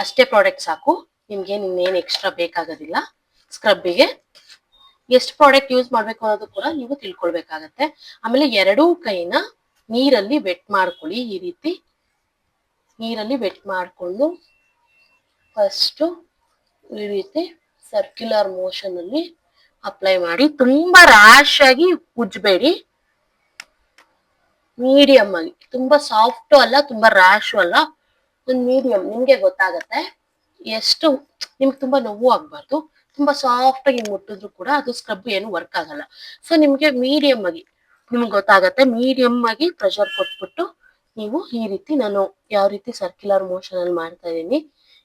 ಅಷ್ಟೇ ಪ್ರಾಡಕ್ಟ್ ಸಾಕು, ನಿಮ್ಗೆ ಇನ್ನೇನು ಎಕ್ಸ್ಟ್ರಾ ಬೇಕಾಗೋದಿಲ್ಲ. ಸ್ಕ್ರಬ್ಬಿಗೆ ಎಷ್ಟು ಪ್ರಾಡಕ್ಟ್ ಯೂಸ್ ಮಾಡ್ಬೇಕು ಅನ್ನೋದು ಕೂಡ ನೀವು ತಿಳ್ಕೊಳ್ಬೇಕಾಗತ್ತೆ. ಆಮೇಲೆ ಎರಡೂ ಕೈನ ನೀರಲ್ಲಿ ವೆಟ್ ಮಾಡ್ಕೊಳ್ಳಿ. ಈ ರೀತಿ ನೀರಲ್ಲಿ ವೆಟ್ ಮಾಡ್ಕೊಂಡು ಫಸ್ಟ್ ಈ ರೀತಿ ಸರ್ಕ್ಯುಲರ್ ಮೋಷನ್ ಅಲ್ಲಿ ಅಪ್ಲೈ ಮಾಡಿ. ತುಂಬಾ ರ್ಯಾಶ್ ಆಗಿ ಉಜ್ಬೇಡಿ, ಮೀಡಿಯಂ ಆಗಿ. ತುಂಬಾ ಸಾಫ್ಟ್ ಅಲ್ಲ, ತುಂಬಾ ರ್ಯಾಶ್ ಅಲ್ಲ, ಒಂದು ಮೀಡಿಯಂ. ನಿಮ್ಗೆ ಗೊತ್ತಾಗತ್ತೆ ಎಷ್ಟು ನಿಮ್ಗೆ ತುಂಬಾ ನೋವು ಆಗ್ಬಾರ್ದು. ತುಂಬಾ ಸಾಫ್ಟ್ ಆಗಿ ಮುಟ್ಟಿದ್ರು ಕೂಡ ಅದು ಸ್ಕ್ರಬ್ ಏನು ವರ್ಕ್ ಆಗಲ್ಲ. ಸೊ ನಿಮ್ಗೆ ಮೀಡಿಯಂ ಆಗಿ ನಿಮ್ಗೆ ಗೊತ್ತಾಗತ್ತೆ. ಮೀಡಿಯಂ ಆಗಿ ಪ್ರೆಷರ್ ಕೊಟ್ಬಿಟ್ಟು ನೀವು ಈ ರೀತಿ, ನಾನು ಯಾವ ರೀತಿ ಸರ್ಕ್ಯುಲರ್ ಮೋಷನ್ ಅಲ್ಲಿ ಮಾಡ್ತಾ ಇದೀನಿ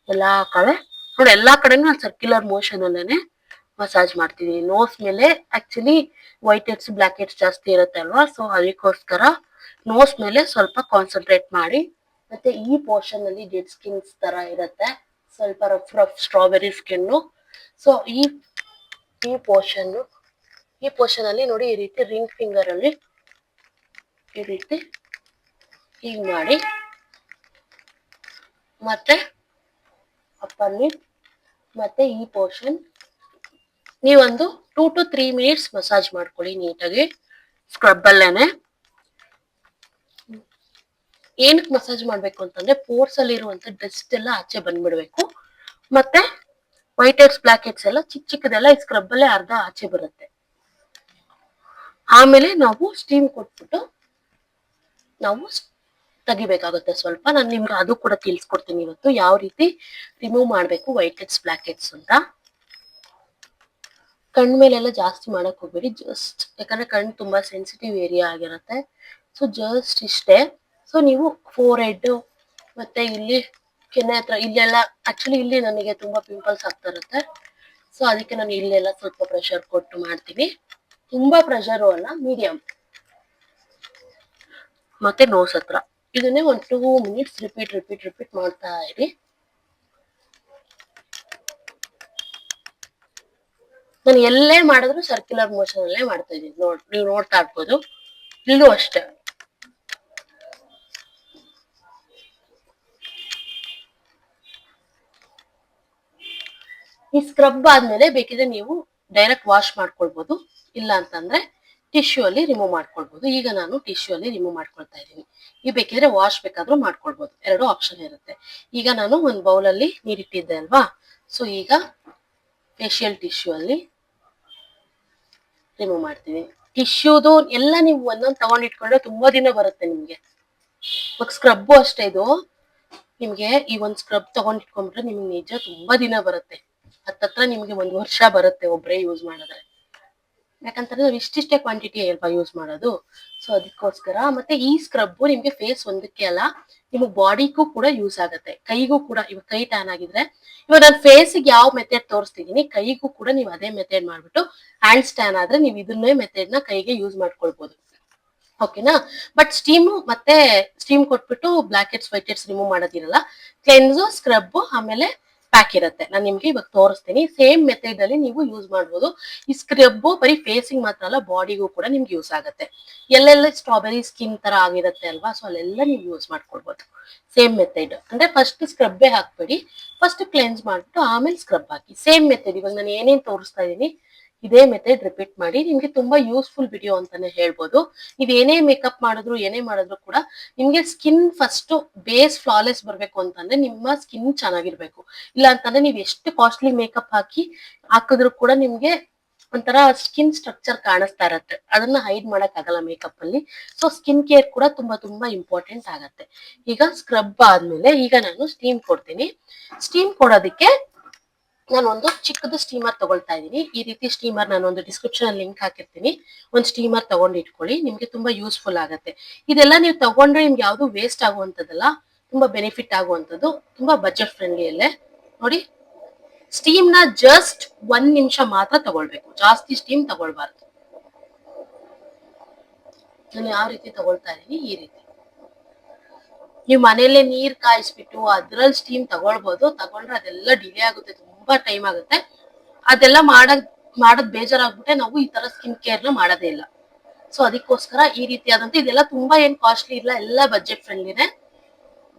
ಎಲ್ಲಾ ಕಡೆ ನೋಡಿ, ಎಲ್ಲಾ ಕಡೆನೂ ನಾನು ಸರ್ಕ್ಯುಲರ್ ಮೋಷನ್ ಅಲ್ಲೇನೆ ಮಸಾಜ್ ಮಾಡ್ತಿದೀನಿ. ನೋಸ್ ಮೇಲೆ actually white heads block heads ಜಾಸ್ತಿ ಇರುತ್ತೆ ಅಲ್ವಾ. ಸೊ ಅದಕ್ಕೋಸ್ಕರ ನೋಸ್ ಮೇಲೆ ಸ್ವಲ್ಪ ಕಾನ್ಸಂಟ್ರೇಟ್ ಮಾಡಿ. ಮತ್ತೆ ಈ ಪೋರ್ಷನ್ ಅಲ್ಲಿ ಡೆಡ್ ಸ್ಕಿನ್ಸ್ ತರ ಇರುತ್ತೆ, ಸ್ವಲ್ಪ ರಫ್ ಸ್ಟ್ರಾಬೆರಿ ಸ್ಕಿನ್ನು. ಸೊ ಈ ಪೋರ್ಷನ್ ಅಲ್ಲಿ ನೋಡಿ, ಈ ರೀತಿ ರಿಂಗ್ ಫಿಂಗರ್ ಅಲ್ಲಿ ಈ ರೀತಿ ಹೀಗ್ ಮಾಡಿ, ಮತ್ತೆ ಅಪ್ಪರ್ ಲಿಪ್ ಮತ್ತೆ ಈ ಪೋರ್ಷನ್ ನೀವೊಂದು 2 to 3 minutes ಮಸಾಜ್ ಮಾಡ್ಕೊಳ್ಳಿ ನೀಟಾಗಿ ಸ್ಕ್ರಬ್ ಅಲ್ಲೇನೆ. ಏನಕ್ಕೆ ಮಸಾಜ್ ಮಾಡ್ಬೇಕು ಅಂತಂದ್ರೆ ಪೋರ್ಸ್ ಅಲ್ಲಿ ಇರುವಂತ ಡಸ್ಟ್ ಎಲ್ಲ ಆಚೆ ಬಂದ್ಬಿಡ್ಬೇಕು. ಮತ್ತೆ ವೈಟ್ ಹೆಡ್ಸ್ ಬ್ಲಾಕ್ ಹೆಡ್ಸ್ ಎಲ್ಲ ಚಿಕ್ಕದೆಲ್ಲ ಈ ಸ್ಕ್ರಬ್ ಅಲ್ಲೇ ಅರ್ಧ ಆಚೆ ಬರುತ್ತೆ. ಆಮೇಲೆ ನಾವು ಸ್ಟೀಮ್ ಕೊಟ್ಬಿಟ್ಟು ನಾವು ತೆಗಿಬೇಕಾಗುತ್ತೆ ಸ್ವಲ್ಪ. ನಾನು ನಿಮ್ಗೆ ಅದು ಕೂಡ ತಿಳಿಸ್ಕೊಡ್ತೀನಿ ಇವತ್ತು, ಯಾವ ರೀತಿ ರಿಮೂವ್ ಮಾಡ್ಬೇಕು ವೈಟ್ ಹೆಡ್ಸ್ ಬ್ಲಾಕ್ ಹೆಡ್ಸ್ ಅಂತ. ಕಣ್ ಮೇಲೆಲ್ಲ ಜಾಸ್ತಿ ಮಾಡಕ್ ಹೋಗ್ಬೇಡಿ, ಜಸ್ಟ್ ಯಾಕಂದ್ರೆ ಕಣ್ ತುಂಬಾ ಸೆನ್ಸಿಟಿವ್ ಏರಿಯಾ ಆಗಿರುತ್ತೆ. ಸೊ ಜಸ್ಟ್ ಇಷ್ಟೇ. ಸೊ ನೀವು ಫೋರ್ ಹೆಡ್ ಮತ್ತೆ ಇಲ್ಲಿ ಕೆನ್ನೆ ಹತ್ರ ಇಲ್ಲೆಲ್ಲ, ಆಕ್ಚುಲಿ ಇಲ್ಲಿ ನನಗೆ ತುಂಬಾ ಪಿಂಪಲ್ಸ್ ಆಗ್ತಾ ಇರುತ್ತೆ. ಸೊ ಅದಕ್ಕೆ ನಾನು ಇಲ್ಲೆಲ್ಲ ಸ್ವಲ್ಪ ಪ್ರೆಷರ್ ಕೊಟ್ಟು ಮಾಡ್ತೀನಿ. ತುಂಬಾ ಪ್ರೆಷರು ಅಲ್ಲ, ಮೀಡಿಯಂ. ಮತ್ತೆ ನೋಸ್ ಹತ್ರ ಇದನ್ನೇ ಒಂದು 2 minutes ರಿಪೀಟ್ ಮಾಡ್ತಾ ಇರಿ. ನಾನು ಎಲ್ಲೇ ಮಾಡಿದ್ರು ಸರ್ಕ್ಯುಲರ್ ಮೋಷನ್ ಅಲ್ಲೇ ಮಾಡ್ತಾ ಇದ್ದೀನಿ. ನೀವು ನೋಡ್ತಾ ಇರ್ಬೋದು, ಇಲ್ಲೂ ಅಷ್ಟೇ. ಈ ಸ್ಕ್ರಬ್ ಆದ್ಮೇಲೆ ಬೇಕಿದ್ರೆ ನೀವು ಡೈರೆಕ್ಟ್ ವಾಶ್ ಮಾಡ್ಕೊಳ್ಬಹುದು, ಇಲ್ಲ ಅಂತಂದ್ರೆ ಟಿಶ್ಯೂ ಅಲ್ಲಿ ರಿಮೂವ್ ಮಾಡ್ಕೊಳ್ಬಹುದು. ಈಗ ನಾನು ಟಿಶ್ಯೂ ಅಲ್ಲಿ ರಿಮೂವ್ ಮಾಡ್ಕೊಳ್ತಾ ಇದ್ದೀನಿ. ಈ ಬೇಕಿದ್ರೆ ವಾಶ್ ಬೇಕಾದ್ರೂ ಮಾಡ್ಕೊಳ್ಬಹುದು, ಎರಡು ಆಪ್ಷನ್ ಇರುತ್ತೆ. ಈಗ ನಾನು ಒಂದು ಬೌಲ್ ಅಲ್ಲಿ ನೀರಿಟ್ಟಿದ್ದೆ ಅಲ್ವಾ. ಸೊ ಈಗ ಫೇಶಿಯಲ್ ಟಿಶ್ಯೂ ಅಲ್ಲಿ ರಿಮೂವ್ ಮಾಡ್ತೀನಿ. ಟಿಶ್ಯೂದು ಎಲ್ಲ ನೀವು ಒಂದೊಂದು ತಗೊಂಡಿಟ್ಕೊಂಡ್ರೆ ತುಂಬಾ ದಿನ ಬರುತ್ತೆ ನಿಮ್ಗೆ. ಇವಾಗ ಸ್ಕ್ರಬ್ಬು ಅಷ್ಟೇ, ಇದು ನಿಮ್ಗೆ ಈ ಒಂದು ಸ್ಕ್ರಬ್ ತಗೊಂಡಿಟ್ಕೊಂಡ್ಬಿಟ್ರೆ ನಿಮ್ಗೆ ನಿಜ ತುಂಬಾ ದಿನ ಬರುತ್ತೆ. ಹತ್ತತ್ರ ನಿಮ್ಗೆ 1 ವರ್ಷ ಬರುತ್ತೆ ಒಬ್ರೇ ಯೂಸ್ ಮಾಡಿದ್ರೆ. ಯಾಕಂತಂದ್ರೆ ನಾವು ಇಷ್ಟಿಷ್ಟೇ ಕ್ವಾಂಟಿಟಿ ಅಲ್ವಾ ಯೂಸ್ ಮಾಡೋದು. ಸೊ ಅದಕ್ಕೋಸ್ಕರ. ಮತ್ತೆ ಈ ಸ್ಕ್ರಬ್ ನಿಮ್ಗೆ ಫೇಸ್ ಒಂದಕ್ಕೆ ಅಲ್ಲ, ನಿಮ್ಗೆ ಬಾಡಿಗೂ ಕೂಡ ಯೂಸ್ ಆಗುತ್ತೆ, ಕೈಗೂ ಕೂಡ. ಇವಾಗ ಕೈ ಟ್ಯಾನ್ ಆಗಿದ್ರೆ, ಇವಾಗ ನಾನು ಫೇಸಿಗೆ ಯಾವ ಮೆಥಡ್ ತೋರಿಸ್ತಿದೀನಿ, ಕೈಗೂ ಕೂಡ ನೀವು ಅದೇ ಮೆಥಡ್ ಮಾಡ್ಬಿಟ್ಟು, ಹ್ಯಾಂಡ್ಸ್ ಟ್ಯಾನ್ ಆದ್ರೆ ನೀವು ಇದನ್ನೇ ಮೆಥಡ್ ನ ಕೈಗೆ ಯೂಸ್ ಮಾಡ್ಕೊಳ್ಬಹುದು. ಓಕೆನಾ. ಬಟ್ ಸ್ಟೀಮ್ ಕೊಟ್ಬಿಟ್ಟು black heads white heads remove ಮಾಡೋದಿರಲ್ಲ. ಕ್ಲೆನ್ಸು, ಸ್ಕ್ರಬ್, ಆಮೇಲೆ ಪ್ಯಾಕ್ ಇರುತ್ತೆ. ನಾನು ನಿಮ್ಗೆ ಇವಾಗ ತೋರಿಸ್ತೀನಿ. ಸೇಮ್ ಮೆಥಡ್ ಅಲ್ಲಿ ನೀವು ಯೂಸ್ ಮಾಡ್ಬೋದು. ಈ ಸ್ಕ್ರಬ್ ಬರೀ ಫೇಸಿಂಗ್ ಮಾತ್ರ ಅಲ್ಲ, ಬಾಡಿಗೂ ಕೂಡ ನಿಮ್ಗೆ ಯೂಸ್ ಆಗುತ್ತೆ. ಎಲ್ಲೆಲ್ಲ ಸ್ಟ್ರಾಬೆರಿ ಸ್ಕಿನ್ ತರ ಆಗಿರುತ್ತೆ ಅಲ್ವಾ, ಸೊ ಅಲ್ಲೆಲ್ಲ ನೀವು ಯೂಸ್ ಮಾಡ್ಕೊಳ್ಬಹುದು. ಸೇಮ್ ಮೆಥಡ್ ಅಂದ್ರೆ ಫಸ್ಟ್ ಸ್ಕ್ರಬ್ಬೇ ಹಾಕ್ಬೇಡಿ, ಫಸ್ಟ್ ಕ್ಲೆನ್ಸ್ ಮಾಡ್ಬಿಟ್ಟು ಆಮೇಲೆ ಸ್ಕ್ರಬ್ ಹಾಕಿ. ಸೇಮ್ ಮೆಥಡ್ ಇವಾಗ ನಾನು ಏನೇನ್ ತೋರಿಸ್ತಾ ಇದೀನಿ ಇದೇ ಮೆಥಡ್ ರಿಪೀಟ್ ಮಾಡಿ. ನಿಮ್ಗೆ ತುಂಬಾ ಯೂಸ್ಫುಲ್ ವಿಡಿಯೋ ಅಂತಾನೆ ಹೇಳ್ಬೋದು. ನೀವ್ ಏನೇ ಮೇಕಪ್ ಮಾಡಿದ್ರು ಏನೇ ಮಾಡಿದ್ರು ಕೂಡ ನಿಮ್ಗೆ ಸ್ಕಿನ್ ಫಸ್ಟ್ ಬೇಸ್ ಫ್ಲಾಲೆಸ್ ಬರ್ಬೇಕು ಅಂತಂದ್ರೆ ನಿಮ್ಮ ಸ್ಕಿನ್ ಚೆನ್ನಾಗಿರ್ಬೇಕು. ಇಲ್ಲ ಅಂತಂದ್ರೆ ನೀವ್ ಎಷ್ಟು ಕಾಸ್ಟ್ಲಿ ಮೇಕಪ್ ಹಾಕಿದ್ರು ಕೂಡ ನಿಮ್ಗೆ ಒಂಥರ ಸ್ಕಿನ್ ಸ್ಟ್ರಕ್ಚರ್ ಕಾಣಿಸ್ತಾ ಇರತ್ತೆ. ಅದನ್ನ ಹೈಡ್ ಮಾಡಕ್ ಆಗಲ್ಲ ಮೇಕಪ್ ಅಲ್ಲಿ. ಸೊ ಸ್ಕಿನ್ ಕೇರ್ ಕೂಡ ತುಂಬಾ ಇಂಪಾರ್ಟೆಂಟ್ ಆಗತ್ತೆ. ಈಗ ಸ್ಕ್ರಬ್ ಆದ್ಮೇಲೆ ಈಗ ನಾನು ಸ್ಟೀಮ್ ಕೊಡ್ತೀನಿ. ಸ್ಟೀಮ್ ಕೊಡೋದಕ್ಕೆ ನಾನು ಒಂದು ಚಿಕ್ಕದು ಸ್ಟೀಮರ್ ತಗೊಳ್ತಾ ಇದ್ದೀನಿ. ಈ ರೀತಿ ಸ್ಟೀಮರ್ ನಾನು ಒಂದು ಡಿಸ್ಕ್ರಿಪ್ಷನ್ ಅಲ್ಲಿ ಲಿಂಕ್ ಹಾಕಿರ್ತೀನಿ. ಒಂದು ಸ್ಟೀಮರ್ ತಗೊಂಡು ಇಟ್ಕೊಳ್ಳಿ, ನಿಮ್ಗೆ ತುಂಬಾ ಯೂಸ್ಫುಲ್ ಆಗುತ್ತೆ. ಇದೆಲ್ಲ ನೀವು ತಗೊಂಡ್ರೆ ನಿಮ್ಗೆ ಯಾವ್ದು ವೇಸ್ಟ್ ಆಗುವಂತದ್ದಲ್ಲ, ತುಂಬಾ ಬೆನಿಫಿಟ್ ಆಗುವಂತದ್ದು, ತುಂಬಾ ಬಜೆಟ್ ಫ್ರೆಂಡ್ಲಿ ಅಲ್ಲೇ. ನೋಡಿ, ಸ್ಟೀಮ್ ನ ಜಸ್ಟ್ 1 ನಿಮಿಷ ಮಾತ್ರ ತಗೊಳ್ಬೇಕು, ಜಾಸ್ತಿ ಸ್ಟೀಮ್ ತಗೊಳ್ಬಾರ್ದು. ನಾನು ಯಾವ ರೀತಿ ತಗೊಳ್ತಾ ಇದೀನಿ ಈ ರೀತಿ. ನೀವು ಮನೇಲೆ ನೀರ್ ಕಾಯಿಸ್ಬಿಟ್ಟು ಅದ್ರಲ್ಲಿ ಸ್ಟೀಮ್ ತಗೊಳ್ಬಹುದು. ತಗೊಂಡ್ರೆ ಅದೆಲ್ಲ ಡಿಲೇ ಆಗುತ್ತೆ, ತುಂಬಾ ಟೈಮ್ ಆಗುತ್ತೆ. ಅದೆಲ್ಲ ಮಾಡದ್ ಬೇಜಾರಾಗ್ಬಿಟ್ಟೆ ನಾವು ಈ ತರ ಸ್ಕಿನ್ ಕೇರ್ ನ ಮಾಡೋದೇ ಇಲ್ಲ. ಸೊ ಅದಕ್ಕೋಸ್ಕರ ಈ ರೀತಿಯಾದಂತ ಇದೆಲ್ಲ ತುಂಬಾ ಏನ್ ಕಾಸ್ಟ್ಲಿ ಇಲ್ಲ, ಎಲ್ಲ ಬಜೆಟ್ ಫ್ರೆಂಡ್ಲಿನೇ.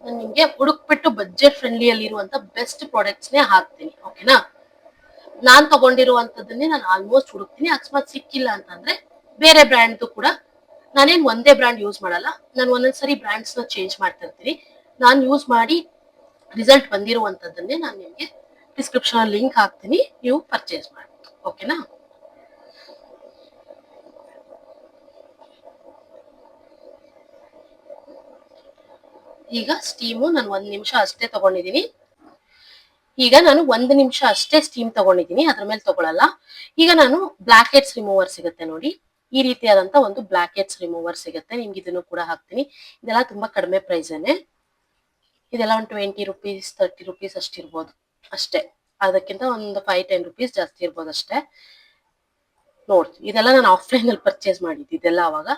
ನಾನು ನಿಮ್ಗೆ ಹುಡುಕ್ಬಿಟ್ಟು ಬಜೆಟ್ ಫ್ರೆಂಡ್ಲಿ ಅಲ್ಲಿ ಇರುವಂತ ಬೆಸ್ಟ್ ಪ್ರಾಡಕ್ಟ್ಸ್ ನೇ ಹಾಕ್ತೀನಿ, ಓಕೆನಾ. ನಾನ್ ತಗೊಂಡಿರುವಂತದನ್ನೇ ನಾನು ಆಲ್ಮೋಸ್ಟ್ ಹುಡುಕ್ತೀನಿ. ಅಕಸ್ಮಾತ್ ಸಿಕ್ಕಿಲ್ಲ ಅಂತಂದ್ರೆ ಬೇರೆ ಬ್ರ್ಯಾಂಡ್ ಕೂಡ, ನಾನೇನ್ ಒಂದೇ ಬ್ರ್ಯಾಂಡ್ ಯೂಸ್ ಮಾಡಲ್ಲ, ನಾನು ಒಂದೊಂದ್ಸರಿ ಬ್ರ್ಯಾಂಡ್ಸ್ ನ ಚೇಂಜ್ ಮಾಡ್ತಾ ಇರ್ತೀನಿ. ನಾನು ಯೂಸ್ ಮಾಡಿ ರಿಸಲ್ಟ್ ಬಂದಿರುವಂತದನ್ನೇ ನಾನು ನಿಮ್ಗೆ ಡಿಸ್ಕ್ರಿಪ್ಷನ್ ಅಲ್ಲಿ ಲಿಂಕ್ ಹಾಕ್ತೀನಿ, ನೀವು ಪರ್ಚೇಸ್ ಮಾಡಿ, ಓಕೆನಾ. ಈಗ ಸ್ಟೀಮು ನಾನು 1 ನಿಮಿಷ ಅಷ್ಟೇ ತಗೊಂಡಿದೀನಿ. ಈಗ ನಾನು 1 ನಿಮಿಷ ಅಷ್ಟೇ ಸ್ಟೀಮ್ ತಗೊಂಡಿದ್ದೀನಿ, ಅದ್ರ ಮೇಲೆ ತಗೊಳಲ್ಲ. ಈಗ ನಾನು ಬ್ಲಾಕ್ ಹೆಡ್ಸ್ ರಿಮೂವರ್ ಸಿಗುತ್ತೆ ನೋಡಿ, ಈ ರೀತಿಯಾದಂತ ಒಂದು ಬ್ಲಾಕ್ ಹೆಡ್ಸ್ ರಿಮೂವರ್ ಸಿಗುತ್ತೆ. ನಿಮ್ಗೆ ಇದನ್ನು ಕೂಡ ಹಾಕ್ತೀನಿ. ಇದೆಲ್ಲ ತುಂಬಾ ಕಡಿಮೆ ಪ್ರೈಸೇನೆ. ಇದೆಲ್ಲ ಒಂದು 20 ರೂಪೀಸ್ 30 ರೂಪೀಸ್ ಅಷ್ಟಿರ್ಬೋದು ಅಷ್ಟೇ. ಅದಕ್ಕಿಂತ ಒಂದು 5-10 ರೂಪೀಸ್ ಜಾಸ್ತಿ ಇರ್ಬೋದು ಅಷ್ಟೇ. ನೋಡಿ, ಇದೆಲ್ಲ ನಾನು ಆಫ್ಲೈನ್ ಅಲ್ಲಿ ಪರ್ಚೇಸ್ ಮಾಡಿದ್ದು ಇದೆಲ್ಲ ಅವಾಗ.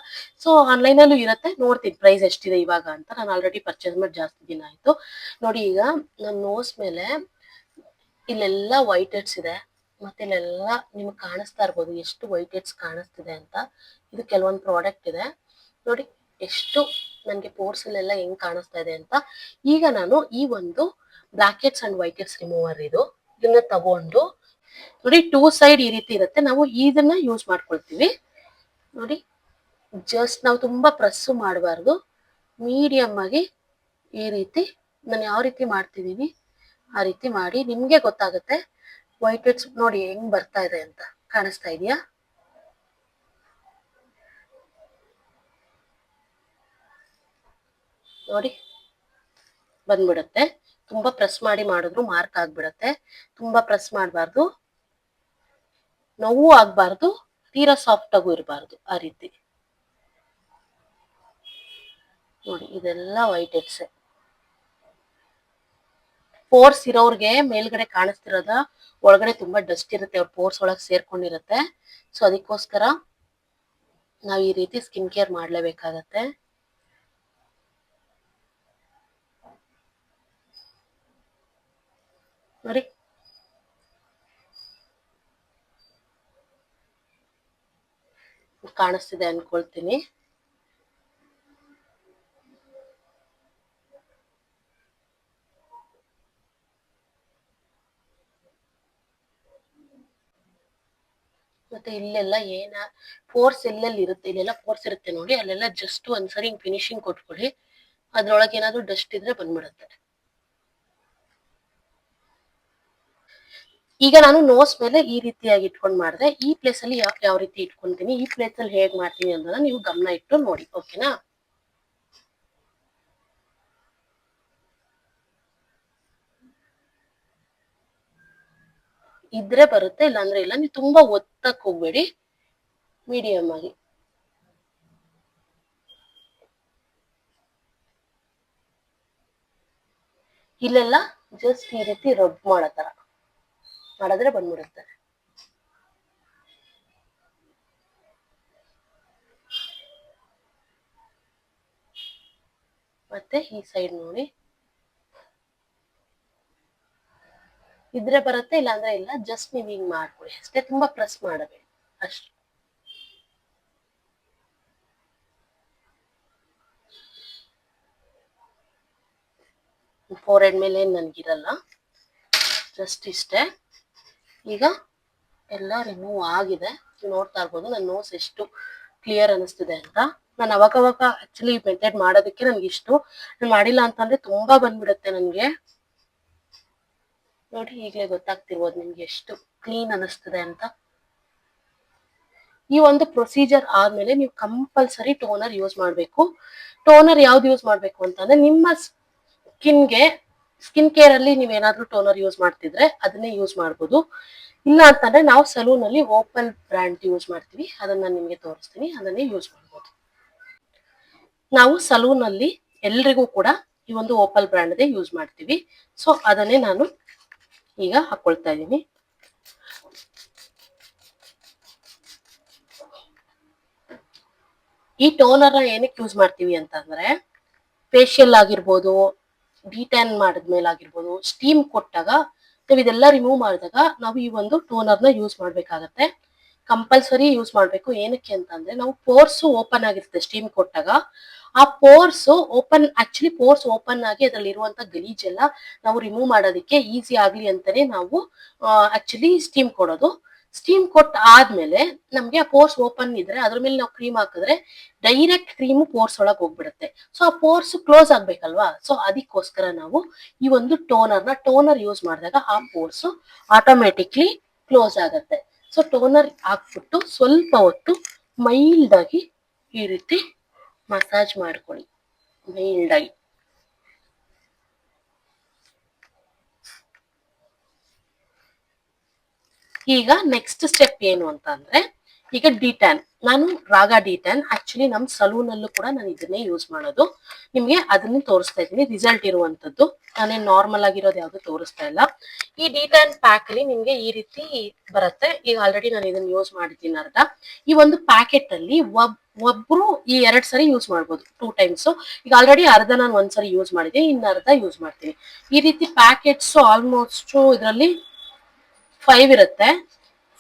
ಸೊ ಆನ್ಲೈನ್ ಅಲ್ಲೂ ಇರುತ್ತೆ, ನೋಡ್ತೀನಿ ಪ್ರೈಸ್ ಎಷ್ಟಿದೆ ಇವಾಗ ಅಂತ. ನಾನು ಆಲ್ರೆಡಿ ಪರ್ಚೇಸ್ ಮಾಡಿ ಜಾಸ್ತಿ ದಿನ ಆಯ್ತು. ನೋಡಿ, ಈಗ ನನ್ನ ನೋಸ್ ಮೇಲೆ ಇಲ್ಲೆಲ್ಲ ವೈಟ್ ಹೆಡ್ಸ್ ಇದೆ, ಮತ್ತೆ ಇಲ್ಲೆಲ್ಲ ನಿಮ್ಗೆ ಕಾಣಿಸ್ತಾ ಇರ್ಬೋದು ಎಷ್ಟು ವೈಟ್ ಹೆಡ್ಸ್ ಕಾಣಿಸ್ತಿದೆ ಅಂತ. ಇದು ಕೆಲವೊಂದು ಪ್ರಾಡಕ್ಟ್ ಇದೆ ನೋಡಿ, ಎಷ್ಟು ನನ್ಗೆ ಪೋರ್ಸ್ ಅಲ್ಲೆಲ್ಲ ಹೆಂಗ್ ಕಾಣಿಸ್ತಾ ಇದೆ ಅಂತ. ಈಗ ನಾನು ಈ ಒಂದು block heads and white heads remover ಇದನ್ನ ತಗೊಂಡು ನೋಡಿ, 2 ಸೈಡ್ ಈ ರೀತಿ ಇರುತ್ತೆ, ನಾವು ಇದನ್ನ ಯೂಸ್ ಮಾಡ್ಕೊಳ್ತೀವಿ ನೋಡಿ. ಜಸ್ಟ್ ನಾವು ತುಂಬಾ ಪ್ರೆಸ್ ಮಾಡಬಾರ್ದು, ಮೀಡಿಯಂ ಆಗಿ ಈ ರೀತಿ ನಾನು ಯಾವ ರೀತಿ ಮಾಡ್ತಿದೀನಿ ಆ ರೀತಿ ಮಾಡಿ. ನಿಮ್ಗೆ ಗೊತ್ತಾಗುತ್ತೆ ವೈಟ್ ಹೆಡ್ಸ್ ನೋಡಿ ಹೆಂಗ್ ಬರ್ತಾ ಇದೆ ಅಂತ. ಕಾಣಿಸ್ತಾ ಇದೆಯಾ? ನೋಡಿ, ಬಂದ್ಬಿಡುತ್ತೆ. ತುಂಬಾ ಪ್ರೆಸ್ ಮಾಡಿ ಮಾಡಿದ್ರು ಮಾರ್ಕ್ ಆಗ್ಬಿಡತ್ತೆ. ತುಂಬಾ ಪ್ರೆಸ್ ಮಾಡಬಾರ್ದು, ನೋವು ಆಗ್ಬಾರ್ದು, ತೀರಾ ಸಾಫ್ಟ್ ಆಗು ಇರಬಾರ್ದು, ಆ ರೀತಿ ನೋಡಿ. ಇದೆಲ್ಲ ವೈಟ್ ಹೆಡ್ಸ್. ಪೋರ್ಸ್ ಇರೋರ್ಗೆ ಮೇಲ್ಗಡೆ ಕಾಣಿಸ್ತಿರೋದ, ಒಳಗಡೆ ತುಂಬಾ ಡಸ್ಟ್ ಇರುತ್ತೆ, ಅವ್ರ ಪೋರ್ಸ್ ಒಳಗೆ ಸೇರ್ಕೊಂಡಿರುತ್ತೆ. ಸೊ ಅದಕ್ಕೋಸ್ಕರ ನಾವ್ ಈ ರೀತಿ ಸ್ಕಿನ್ ಕೇರ್ ಮಾಡ್ಲೇಬೇಕಾಗತ್ತೆ. ನೋಡಿ, ಕಾಣಿಸ್ತಿದೆ ಅನ್ಕೊಳ್ತೀನಿ. ಮತ್ತೆ ಇಲ್ಲೆಲ್ಲ ಫೋರ್ಸ್ ಎಲ್ಲೆಲ್ಲಿ ಇರುತ್ತೆ, ಇಲ್ಲೆಲ್ಲ ಫೋರ್ಸ್ ಇರುತ್ತೆ ನೋಡಿ, ಅಲ್ಲೆಲ್ಲ ಜಸ್ಟ್ ಒಂದ್ಸರಿ ಫಿನಿಶಿಂಗ್ ಕೊಟ್ಕೊಳ್ಳಿ. ಅದ್ರೊಳಗೆ ಏನಾದ್ರು ಡಸ್ಟ್ ಇದ್ರೆ ಬಂದ್ಬಿಡುತ್ತೆ. ಈಗ ನಾನು ನೋಸ್ ಮೇಲೆ ಈ ರೀತಿಯಾಗಿ ಇಟ್ಕೊಂಡ್ ಮಾಡಿದೆ. ಈ ಪ್ಲೇಸ್ ಅಲ್ಲಿ ಯಾವ ರೀತಿ ಇಟ್ಕೊಂತೀನಿ, ಈ ಪ್ಲೇಸ್ ಅಲ್ಲಿ ಹೇಗ್ ಮಾಡ್ತೀನಿ ಅನ್ನೋದನ್ನ ನೀವು ಗಮನ ಇಟ್ಟು ನೋಡಿ, ಓಕೆನಾ. ಇದ್ರೆ ಬರುತ್ತೆ, ಇಲ್ಲಾಂದ್ರೆ ಇಲ್ಲ. ನೀವು ತುಂಬಾ ಒತ್ತಕ್ ಹೋಗ್ಬೇಡಿ, ಮೀಡಿಯಂ ಆಗಿ. ಇಲ್ಲೆಲ್ಲ ಜಸ್ಟ್ ಈ ರೀತಿ ರಬ್ ಮಾಡೋ ತರ ಮಾಡಿದ್ರೆ ಬಂದ್ಬಿಡುತ್ತೆ. ಮತ್ತೆ ಈ ಸೈಡ್ ನೋಡಿ, ಇದ್ರೆ ಬರುತ್ತೆ, ಇಲ್ಲ ಅಂದ್ರೆ ಇಲ್ಲ. ಜಸ್ಟ್ ನೀವ್ ಹಿಂಗ್ ಮಾಡ್ಕೊಳ್ಳಿ ಅಷ್ಟೇ, ತುಂಬಾ ಪ್ರೆಸ್ ಮಾಡಬೇಡಿ ಅಷ್ಟೇ. ಫೋರ್ ಹೆಡ್ ಮೇಲೆ ಏನ್ ನನ್ಗಿರಲ್ಲ, ಜಸ್ಟ್ ಇಷ್ಟೇ. ಈಗ ಎಲ್ಲ ರಿಮೂವ್ ಆಗಿದೆ, ನೋಡ್ತಾ ಇರ್ಬೋದು ನನ್ನ ನೋಸ್ ಎಷ್ಟು ಕ್ಲಿಯರ್ ಅನಿಸ್ತಿದೆ ಅಂತ. ನಾನು ಅವಾಗ ಆಕ್ಚುಲಿ ಮೆಥಡ್ ಮಾಡೋದಕ್ಕೆ ನನ್ಗೆ ಇಷ್ಟು, ನಾನು ಮಾಡಿಲ್ಲ ಅಂತಂದ್ರೆ ತುಂಬಾ ಬಂದ್ಬಿಡುತ್ತೆ ನನ್ಗೆ. ನೋಡಿ ಈಗಲೇ ಗೊತ್ತಾಗ್ತಿರ್ಬೋದು ನಿಮ್ಗೆ ಎಷ್ಟು ಕ್ಲೀನ್ ಅನಿಸ್ತದೆ ಅಂತ. ಈ ಒಂದು ಪ್ರೊಸೀಜರ್ ಆದ್ಮೇಲೆ ನೀವು ಕಂಪಲ್ಸರಿ ಟೋನರ್ ಯೂಸ್ ಮಾಡ್ಬೇಕು. ಟೋನರ್ ಯಾವ್ದು ಯೂಸ್ ಮಾಡ್ಬೇಕು ಅಂತಂದ್ರೆ ನಿಮ್ಮ ಸ್ಕಿನ್ ಕೇರ್ ಅಲ್ಲಿ ನೀವೇನಾದ್ರೂ ಟೋನರ್ ಯೂಸ್ ಮಾಡ್ತಿದ್ರೆ ಅದನ್ನೇ ಯೂಸ್ ಮಾಡ್ಬೋದು. ಇಲ್ಲ ಅಂತಂದ್ರೆ ನಾವು ಸಲೂನ್ ಅಲ್ಲಿ ಓಪಲ್ ಬ್ರ್ಯಾಂಡ್ ಯೂಸ್ ಮಾಡ್ತೀವಿ, ಅದನ್ನ ನಾನು ನಿಮ್ಗೆ ತೋರಿಸ್ತೀನಿ, ಅದನ್ನೇ ಯೂಸ್ ಮಾಡ್ಬೋದು. ನಾವು ಸಲೂನ್ ಅಲ್ಲಿ ಎಲ್ರಿಗೂ ಕೂಡ ಈ ಒಂದು ಓಪಲ್ ಬ್ರ್ಯಾಂಡ್ ಯೂಸ್ ಮಾಡ್ತೀವಿ. ಸೊ ಅದನ್ನೇ ನಾನು ಈಗ ಹಾಕೊಳ್ತಾ ಇದ್ದೀನಿ. ಈ ಟೋನರ್ ಏನಕ್ಕೆ ಯೂಸ್ ಮಾಡ್ತೀವಿ ಅಂತಂದ್ರೆ ಫೇಶಿಯಲ್ ಆಗಿರ್ಬೋದು, ಡಿಟ್ಯಾನ್ ಮಾಡಿದ್ಮೇಲೆ ಆಗಿರ್ಬೋದು, ಸ್ಟೀಮ್ ಕೊಟ್ಟಾಗ ನಾವು ಇದೆಲ್ಲ ರಿಮೂವ್ ಮಾಡಿದಾಗ ನಾವು ಈ ಒಂದು ಟೋನರ್ನ ಯೂಸ್ ಮಾಡ್ಬೇಕಾಗತ್ತೆ. ಕಂಪಲ್ಸರಿ ಯೂಸ್ ಮಾಡ್ಬೇಕು. ಏನಕ್ಕೆ ಅಂತಂದ್ರೆ ನಾವು ಪೋರ್ಸ್ ಓಪನ್ ಆಗಿರುತ್ತೆ ಸ್ಟೀಮ್ ಕೊಟ್ಟಾಗ, ಆ ಪೋರ್ಸ್ ಓಪನ್ ಆಗಿ ಅದರಲ್ಲಿ ಇರುವಂತ ಗಲೀಜೆಲ್ಲ ನಾವು ರಿಮೂವ್ ಮಾಡೋದಕ್ಕೆ ಈಸಿ ಆಗ್ಲಿ ಅಂತಾನೆ ನಾವು ಆಕ್ಚುಲಿ ಸ್ಟೀಮ್ ಕೊಡೋದು. ಸ್ಟೀಮ್ ಕೊಟ್ಟ ಆದ್ಮೇಲೆ ನಮ್ಗೆ ಆ ಪೋರ್ಸ್ ಓಪನ್ ಇದ್ರೆ ಅದ್ರ ಮೇಲೆ ನಾವು ಕ್ರೀಮ್ ಹಾಕಿದ್ರೆ ಡೈರೆಕ್ಟ್ ಕ್ರೀಮ್ ಪೋರ್ಸ್ ಒಳಗೆ ಹೋಗ್ಬಿಡುತ್ತೆ. ಸೊ ಆ ಪೋರ್ಸ್ ಕ್ಲೋಸ್ ಆಗ್ಬೇಕಲ್ವಾ, ಸೊ ಅದಕ್ಕೋಸ್ಕರ ನಾವು ಈ ಒಂದು ಟೋನರ್ ಯೂಸ್ ಮಾಡಿದಾಗ ಆ ಪೋರ್ಸ್ ಆಟೋಮೆಟಿಕ್ಲಿ ಕ್ಲೋಸ್ ಆಗತ್ತೆ. ಸೊ ಟೋನರ್ ಹಾಕ್ಬಿಟ್ಟು ಸ್ವಲ್ಪ ಹೊತ್ತು ಮೈಲ್ಡ್ ಆಗಿ ಈ ರೀತಿ ಮಸಾಜ್ ಮಾಡ್ಕೊಳ್ಳಿ, ಮೈಲ್ಡ್ ಆಗಿ. ಈಗ ನೆಕ್ಸ್ಟ್ ಸ್ಟೆಪ್ ಏನು ಅಂತ ಅಂದ್ರೆ, ಈಗ ಡಿಟ್ಯಾನ್, ನಾನು ರಾಗಾ ಡಿಟ್ಯಾನ್ ಆಕ್ಚುಲಿ ನಮ್ ಸಲೂನ್ ಅಲ್ಲೂ ಕೂಡ ನಾನು ಇದನ್ನೇ ಯೂಸ್ ಮಾಡೋದು. ನಿಮ್ಗೆ ಅದನ್ನ ತೋರಿಸ್ತಾ ಇದ್ದೀನಿ, ರಿಸಲ್ಟ್ ಇರುವಂತದ್ದು. ನಾನೇನ್ ನಾರ್ಮಲ್ ಆಗಿರೋದು ಯಾವ್ದು ತೋರಿಸ್ತಾ ಇಲ್ಲ. ಈ ಡಿಟ್ಯಾನ್ ಪ್ಯಾಕ್ ಅಲ್ಲಿ ನಿಮ್ಗೆ ಈ ರೀತಿ ಬರುತ್ತೆ. ಈಗ ಆಲ್ರೆಡಿ ನಾನು ಇದನ್ನ ಯೂಸ್ ಮಾಡಿದ್ದೀನಿ ಅರ್ಧ. ಈ ಒಂದು ಪ್ಯಾಕೆಟ್ ಅಲ್ಲಿ ಒಬ್ರು ಈ 2 ಸರಿ ಯೂಸ್ ಮಾಡ್ಬೋದು, 2 ಟೈಮ್ಸ್. ಈಗ ಆಲ್ರೆಡಿ ಅರ್ಧ ನಾನು ಒಂದ್ಸರಿ ಯೂಸ್ ಮಾಡಿದ್ದೀನಿ, ಇನ್ನು ಅರ್ಧ ಯೂಸ್ ಮಾಡ್ತೀನಿ. ಈ ರೀತಿ ಪ್ಯಾಕೆಟ್ಸ್ ಆಲ್ಮೋಸ್ಟ್ ಇದರಲ್ಲಿ 5 ಇರುತ್ತೆ.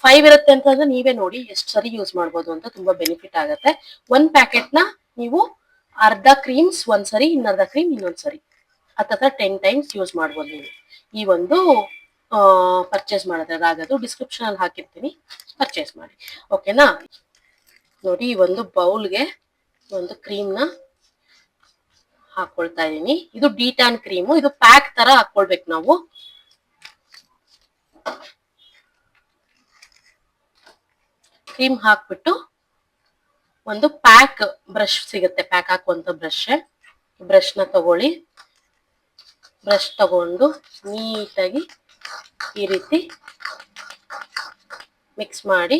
5 ಇರುತ್ತೆ ಅಂತಂದ್ರೆ ನೀವೇ ನೋಡಿ ಎಷ್ಟು ಸರಿ ಯೂಸ್ ಮಾಡ್ಬೋದು ಅಂತ, ತುಂಬಾ ಬೆನಿಫಿಟ್ ಆಗುತ್ತೆ. ಒಂದ್ ಪ್ಯಾಕೆಟ್ ನ ನೀವು ಅರ್ಧ ಕ್ರೀಮ್ಸ್ ಒಂದ್ಸರಿ, ಇನ್ನರ್ಧ ಕ್ರೀಮ್ ಇನ್ನೊಂದ್ಸರಿ, ಅಥವಾ 10 ಟೈಮ್ಸ್ ಯೂಸ್ ಮಾಡ್ಬೋದು ನೀವು. ಈ ಒಂದು ಪರ್ಚೇಸ್ ಮಾಡಿದ್ರೆ ರಾಗದು ಡಿಸ್ಕ್ರಿಪ್ಷನ್ ಅಲ್ಲಿ ಹಾಕಿರ್ತೀನಿ, ಪರ್ಚೇಸ್ ಮಾಡಿ. ಓಕೆನಾ? ನೋಡಿ ಈ ಒಂದು ಬೌಲ್ಗೆ ಒಂದು ಕ್ರೀಮ್ ನ ಹಾಕೊಳ್ತಾ ಇದೀನಿ. ಇದು ಡಿಟ್ಯಾನ್ ಕ್ರೀಮು, ಇದು ಪ್ಯಾಕ್ ತರ ಹಾಕೊಳ್ಬೇಕು ನಾವು. ಕ್ರೀಮ್ ಹಾಕ್ಬಿಟ್ಟು ಒಂದು ಪ್ಯಾಕ್ ಬ್ರಷ್ ಸಿಗುತ್ತೆ, ಪ್ಯಾಕ್ ಹಾಕುವಂತ ಬ್ರಷ್ ನ ತಗೊಳ್ಳಿ. ಬ್ರಷ್ ತಗೊಂಡು ನೀಟಾಗಿ ಈ ರೀತಿ ಮಿಕ್ಸ್ ಮಾಡಿ,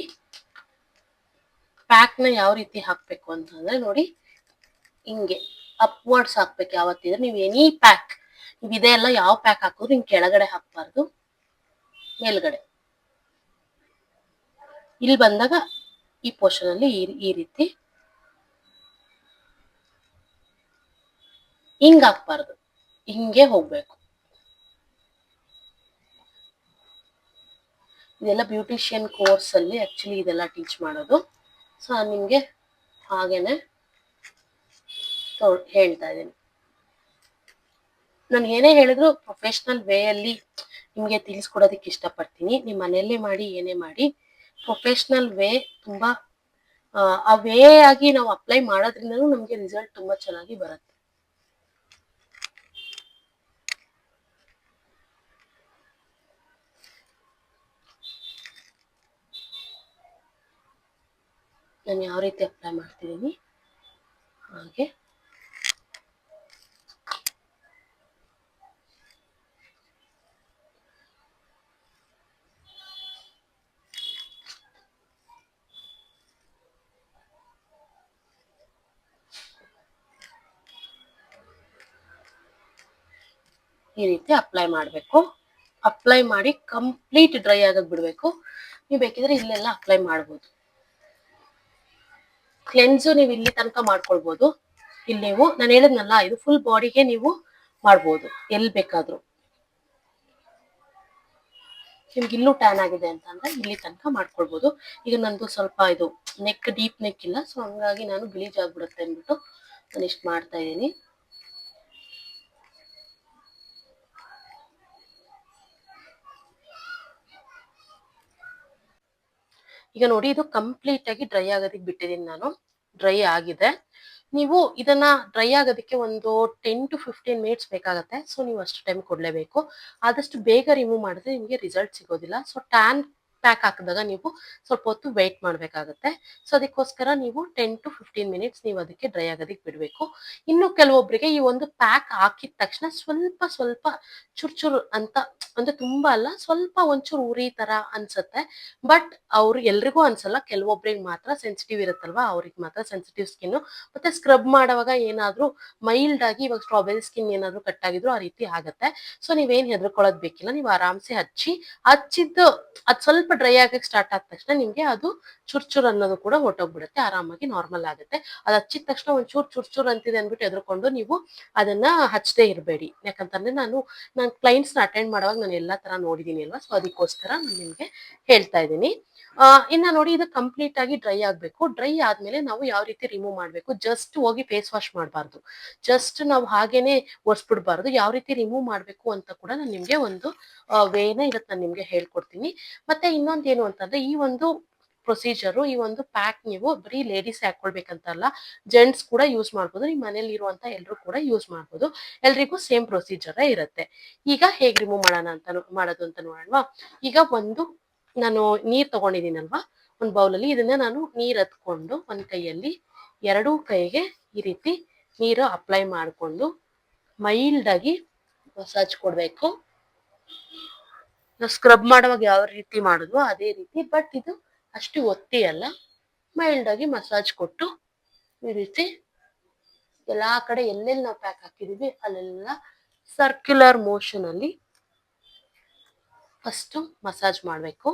ಪ್ಯಾಕ್ ನ ಯಾವ ರೀತಿ ಹಾಕ್ಬೇಕು ಅಂತಂದ್ರೆ ನೋಡಿ, ಹಿಂಗೆ ಅಪ್ವರ್ಡ್ಸ್ ಹಾಕ್ಬೇಕು. ಯಾವತ್ತಿದ್ರೆ ನೀವು ಎನಿ ಪ್ಯಾಕ್, ನೀವು ಇದೆಲ್ಲ ಯಾವ ಪ್ಯಾಕ್ ಹಾಕೋದು ಹಿಂಗ್ ಕೆಳಗಡೆ ಹಾಕ್ಬಾರ್ದು, ಮೇಲ್ಗಡೆ. ಇಲ್ಲಿ ಬಂದಾಗ ಈ ಪೋರ್ಷನ್ ಅಲ್ಲಿ ಈ ರೀತಿ ಹಿಂಗ್ ಹಾಕ್ಬಾರ್ದು, ಹಿಂಗೆ ಹೋಗ್ಬೇಕು. ಇದೆಲ್ಲ ಬ್ಯೂಟಿಷಿಯನ್ ಕೋರ್ಸ್ ಅಲ್ಲಿ ಆಕ್ಚುಲಿ ಇದೆಲ್ಲ ಟೀಚ್ ಮಾಡೋದು. ಸೊ ನಿಮ್ಗೆ ಹಾಗೇನೆ ಹೇಳ್ತಾ ಇದ್ದೀನಿ. ನಾನು ಏನೇ ಹೇಳಿದ್ರು ಪ್ರೊಫೆಷನಲ್ ವೇ ಅಲ್ಲಿ ನಿಮ್ಗೆ ತಿಳಿಸ್ಕೊಡೋದಕ್ಕೆ ಇಷ್ಟಪಡ್ತೀನಿ. ನಿಮ್ ಮನೆಯಲ್ಲೇ ಮಾಡಿ, ಏನೇ ಮಾಡಿ, ಪ್ರೊಫೆಷನಲ್ ವೇ ತುಂಬಾ ಆ ವೇ ಆಗಿ ನಾವು ಅಪ್ಲೈ ಮಾಡೋದ್ರಿಂದನೂ ನಮ್ಗೆ ರಿಸಲ್ಟ್ ತುಂಬಾ ಚೆನ್ನಾಗಿ ಬರುತ್ತೆ. ನಾನು ಯಾವ ರೀತಿ ಅಪ್ಲೈ ಮಾಡ್ತಿದ್ದೀನಿ ಹಾಗೆ ಈ ರೀತಿ ಅಪ್ಲೈ ಮಾಡಬೇಕು. ಅಪ್ಲೈ ಮಾಡಿ ಕಂಪ್ಲೀಟ್ ಡ್ರೈ ಆಗಕ್ ಬಿಡ್ಬೇಕು. ನೀವು ಬೇಕಿದ್ರೆ ಇಲ್ಲೆಲ್ಲ ಅಪ್ಲೈ ಮಾಡ್ಬೋದು. ಕ್ಲೆನ್ಸು ನೀವು ಇಲ್ಲಿ ತನಕ ಮಾಡ್ಕೊಳ್ಬೋದು. ಇಲ್ಲಿ ನೀವು, ನಾನು ಹೇಳಿದ್ನಲ್ಲ, ಇದು ಫುಲ್ ಬಾಡಿಗೆ ನೀವು ಮಾಡ್ಬೋದು, ಎಲ್ಲಿ ಬೇಕಾದ್ರೂ. ನಿಮ್ಗೆ ಇಲ್ಲೂ ಟ್ಯಾನ್ ಆಗಿದೆ ಅಂತಂದ್ರೆ ಇಲ್ಲಿ ತನಕ ಮಾಡ್ಕೊಳ್ಬಹುದು. ಈಗ ನಂದು ಸ್ವಲ್ಪ ಇದು ನೆಕ್ ಡೀಪ್ ನೆಕ್ ಇಲ್ಲ, ಸೊ ಹಂಗಾಗಿ ನಾನು ಗಲೀಜಾಗ್ಬಿಡುತ್ತೆ ಅಂದ್ಬಿಟ್ಟು ನಾನು ಇಷ್ಟು ಮಾಡ್ತಾ ಇದ್ದೀನಿ. ಈಗ ನೋಡಿ ಇದು ಕಂಪ್ಲೀಟ್ ಆಗಿ ಡ್ರೈ ಆಗೋದಕ್ಕೆ ಬಿಟ್ಟಿದ್ದೀನಿ ನಾನು. ಡ್ರೈ ಆಗಿದೆ. ನೀವು ಇದನ್ನ ಡ್ರೈ ಆಗೋದಕ್ಕೆ ಒಂದು 10 to 15 ಮಿನಿಟ್ಸ್ ಬೇಕಾಗತ್ತೆ. ಸೊ ನೀವು ಅಷ್ಟು ಟೈಮ್ ಕೊಡ್ಲೇಬೇಕು. ಆದಷ್ಟು ಬೇಗ ರಿಮೂವ್ ಮಾಡಿದ್ರೆ ನಿಮಗೆ ರಿಸಲ್ಟ್ ಸಿಗೋದಿಲ್ಲ. ಸೊ ಟ್ಯಾನ್ ಪ್ಯಾಕ್ ಹಾಕಿದಾಗ ನೀವು ಸ್ವಲ್ಪ ಹೊತ್ತು ವೆಯ್ಟ್ ಮಾಡಬೇಕಾಗತ್ತೆ. ಸೊ ಅದಕ್ಕೋಸ್ಕರ ನೀವು 10 to 15 ಮಿನಿಟ್ಸ್ ನೀವು ಅದಕ್ಕೆ ಡ್ರೈ ಆಗೋದಕ್ಕೆ ಬಿಡಬೇಕು. ಇನ್ನು ಕೆಲವೊಬ್ಬರಿಗೆ ಈ ಒಂದು ಪ್ಯಾಕ್ ಹಾಕಿದ ತಕ್ಷಣ ಸ್ವಲ್ಪ ಸ್ವಲ್ಪ ಚುರ್ಚುರು ಅಂತ, ಅಂದ್ರೆ ತುಂಬಾ ಅಲ್ಲ, ಸ್ವಲ್ಪ ಒಂಚೂರು ಉರಿ ತರ ಅನ್ಸುತ್ತೆ. ಬಟ್ ಅವ್ರು ಎಲ್ರಿಗೂ ಅನ್ಸಲ್ಲ, ಕೆಲವೊಬ್ರಿಗೆ ಮಾತ್ರ ಸೆನ್ಸಿಟಿವ್ ಇರುತ್ತಲ್ವಾ, ಅವ್ರಿಗೆ ಮಾತ್ರ ಸೆನ್ಸಿಟಿವ್ ಸ್ಕಿನ್. ಮತ್ತೆ ಸ್ಕ್ರಬ್ ಮಾಡುವಾಗ ಏನಾದ್ರೂ ಮೈಲ್ಡ್ ಆಗಿ, ಇವಾಗ ಸ್ಟ್ರಾಬೆರಿ ಸ್ಕಿನ್ ಏನಾದ್ರೂ ಕಟ್ ಆಗಿದ್ರು ಆ ರೀತಿ ಆಗತ್ತೆ. ಸೊ ನೀವೇನ್ ಹೆದರ್ಕೊಳ್ಳೋದ್ ಬೇಕಿಲ್ಲ, ನೀವು ಆರಾಮ್ಸೆ ಹಚ್ಚಿದ್ದು ಅದ್ ಸ್ವಲ್ಪ ಡ್ರೈ ಆಗಕ್ಕೆ ಸ್ಟಾರ್ಟ್ ಆದ ತಕ್ಷಣ ನಿಮ್ಗೆ ಅದು ಚುರ್ಚುರ್ ಅನ್ನೋದು ಕೂಡ ಹೊಟ್ಟೋಗ್ಬಿಡುತ್ತೆ, ಆರಾಮಾಗಿ ನಾರ್ಮಲ್ ಆಗುತ್ತೆ. ಅದ್ ಹಚ್ಚಿದ ತಕ್ಷಣ ಒಂಚೂರು ಚುರ್ಚುರ್ ಅಂತಿದೆ ಅಂದ್ಬಿಟ್ಟು ಎದ್ರಕೊಂಡು ನೀವು ಅದನ್ನ ಹಚ್ಚದೇ ಇರಬೇಡಿ. ಯಾಕಂತಂದ್ರೆ ನಾನು ಕ್ಲೈಂಟ್ಸ್ ನ ಅಟೆಂಡ್ ಮಾಡುವಾಗ ನಾನು ಎಲ್ಲಾ ತರ ನೋಡಿದೀನಿ ಅಲ್ವಾ, ಸೊ ಅದಕ್ಕೋಸ್ಕರ ನಾನು ನಿಮ್ಗೆ ಹೇಳ್ತಾ ಇದ್ದೀನಿ. ಇನ್ನ ನೋಡಿ ಇದು ಕಂಪ್ಲೀಟ್ ಆಗಿ ಡ್ರೈ ಆಗ್ಬೇಕು. ಡ್ರೈ ಆದ್ಮೇಲೆ ನಾವು ಯಾವ ರೀತಿ ರಿಮೂವ್ ಮಾಡ್ಬೇಕು, ಜಸ್ಟ್ ಹೋಗಿ ಫೇಸ್ ವಾಶ್ ಮಾಡಬಾರ್ದು, ಜಸ್ಟ್ ನಾವು ಹಾಗೇನೆ ಒರೆಸ್ಬಿಡ್ಬಾರ್ದು. ಯಾವ ರೀತಿ ರಿಮೂವ್ ಮಾಡ್ಬೇಕು ಅಂತ ಕೂಡ ನಾನು ನಿಮ್ಗೆ ಒಂದು ವೇನ ಇವತ್ತು ನಾನು ನಿಮ್ಗೆ ಹೇಳ್ಕೊಡ್ತೀನಿ. ಮತ್ತೆ ಇನ್ನೊಂದು ಏನು ಅಂತಂದ್ರೆ, ಈ ಒಂದು ಪ್ರೊಸೀಜರು, ಈ ಒಂದು ಪ್ಯಾಕ್ ನೀವು ಬರೀ ಲೇಡೀಸ್ ಹಾಕೊಳ್ಬೇಕಂತಲ್ಲ, ಜೆಂಟ್ಸ್ ಕೂಡ ಯೂಸ್ ಮಾಡ್ಬೋದು. ನಿಮ್ ಮನೇಲಿ ಇರುವಂತ ಎಲ್ರು ಕೂಡ ಯೂಸ್ ಮಾಡ್ಬೋದು. ಎಲ್ರಿಗೂ ಸೇಮ್ ಪ್ರೊಸೀಜರ್ ಇರುತ್ತೆ. ಈಗ ಹೇಗ್ ರಿಮೂವ್ ಮಾಡೋದು ಅಂತ ನೋಡೋಣವಾ. ಈಗ ನಾನು ನೀರ್ ತಗೊಂಡಿದ್ದೀನಲ್ವಾ, ಒಂದು ಬೌಲಲ್ಲಿ ಇದನ್ನ ನಾನು ನೀರ್ ಹತ್ಕೊಂಡು ಒಂದ್ ಕೈಯಲ್ಲಿ, ಎರಡೂ ಕೈಗೆ ಈ ರೀತಿ ನೀರು ಅಪ್ಲೈ ಮಾಡ್ಕೊಂಡು ಮೈಲ್ಡ್ ಆಗಿ ಮಸಾಜ್ ಕೊಡ್ಬೇಕು. ನಾವು ಸ್ಕ್ರಬ್ ಮಾಡುವಾಗ ಯಾವ ರೀತಿ ಮಾಡಿದ್ವೋ ಅದೇ ರೀತಿ, ಬಟ್ ಇದು ಅಷ್ಟು ಒತ್ತಿ ಅಲ್ಲ, ಮೈಲ್ಡ್ ಆಗಿ ಮಸಾಜ್ ಕೊಟ್ಟು ಈ ರೀತಿ ಎಲ್ಲಾ ಕಡೆ ಎಲ್ಲೆಲ್ಲಿ ನಾವು ಪ್ಯಾಕ್ ಹಾಕಿದೀವಿ ಅಲ್ಲೆಲ್ಲ ಸರ್ಕ್ಯುಲರ್ ಮೋಷನ್ ಅಲ್ಲಿ ಫಸ್ಟ್ ಮಸಾಜ್ ಮಾಡ್ಬೇಕು.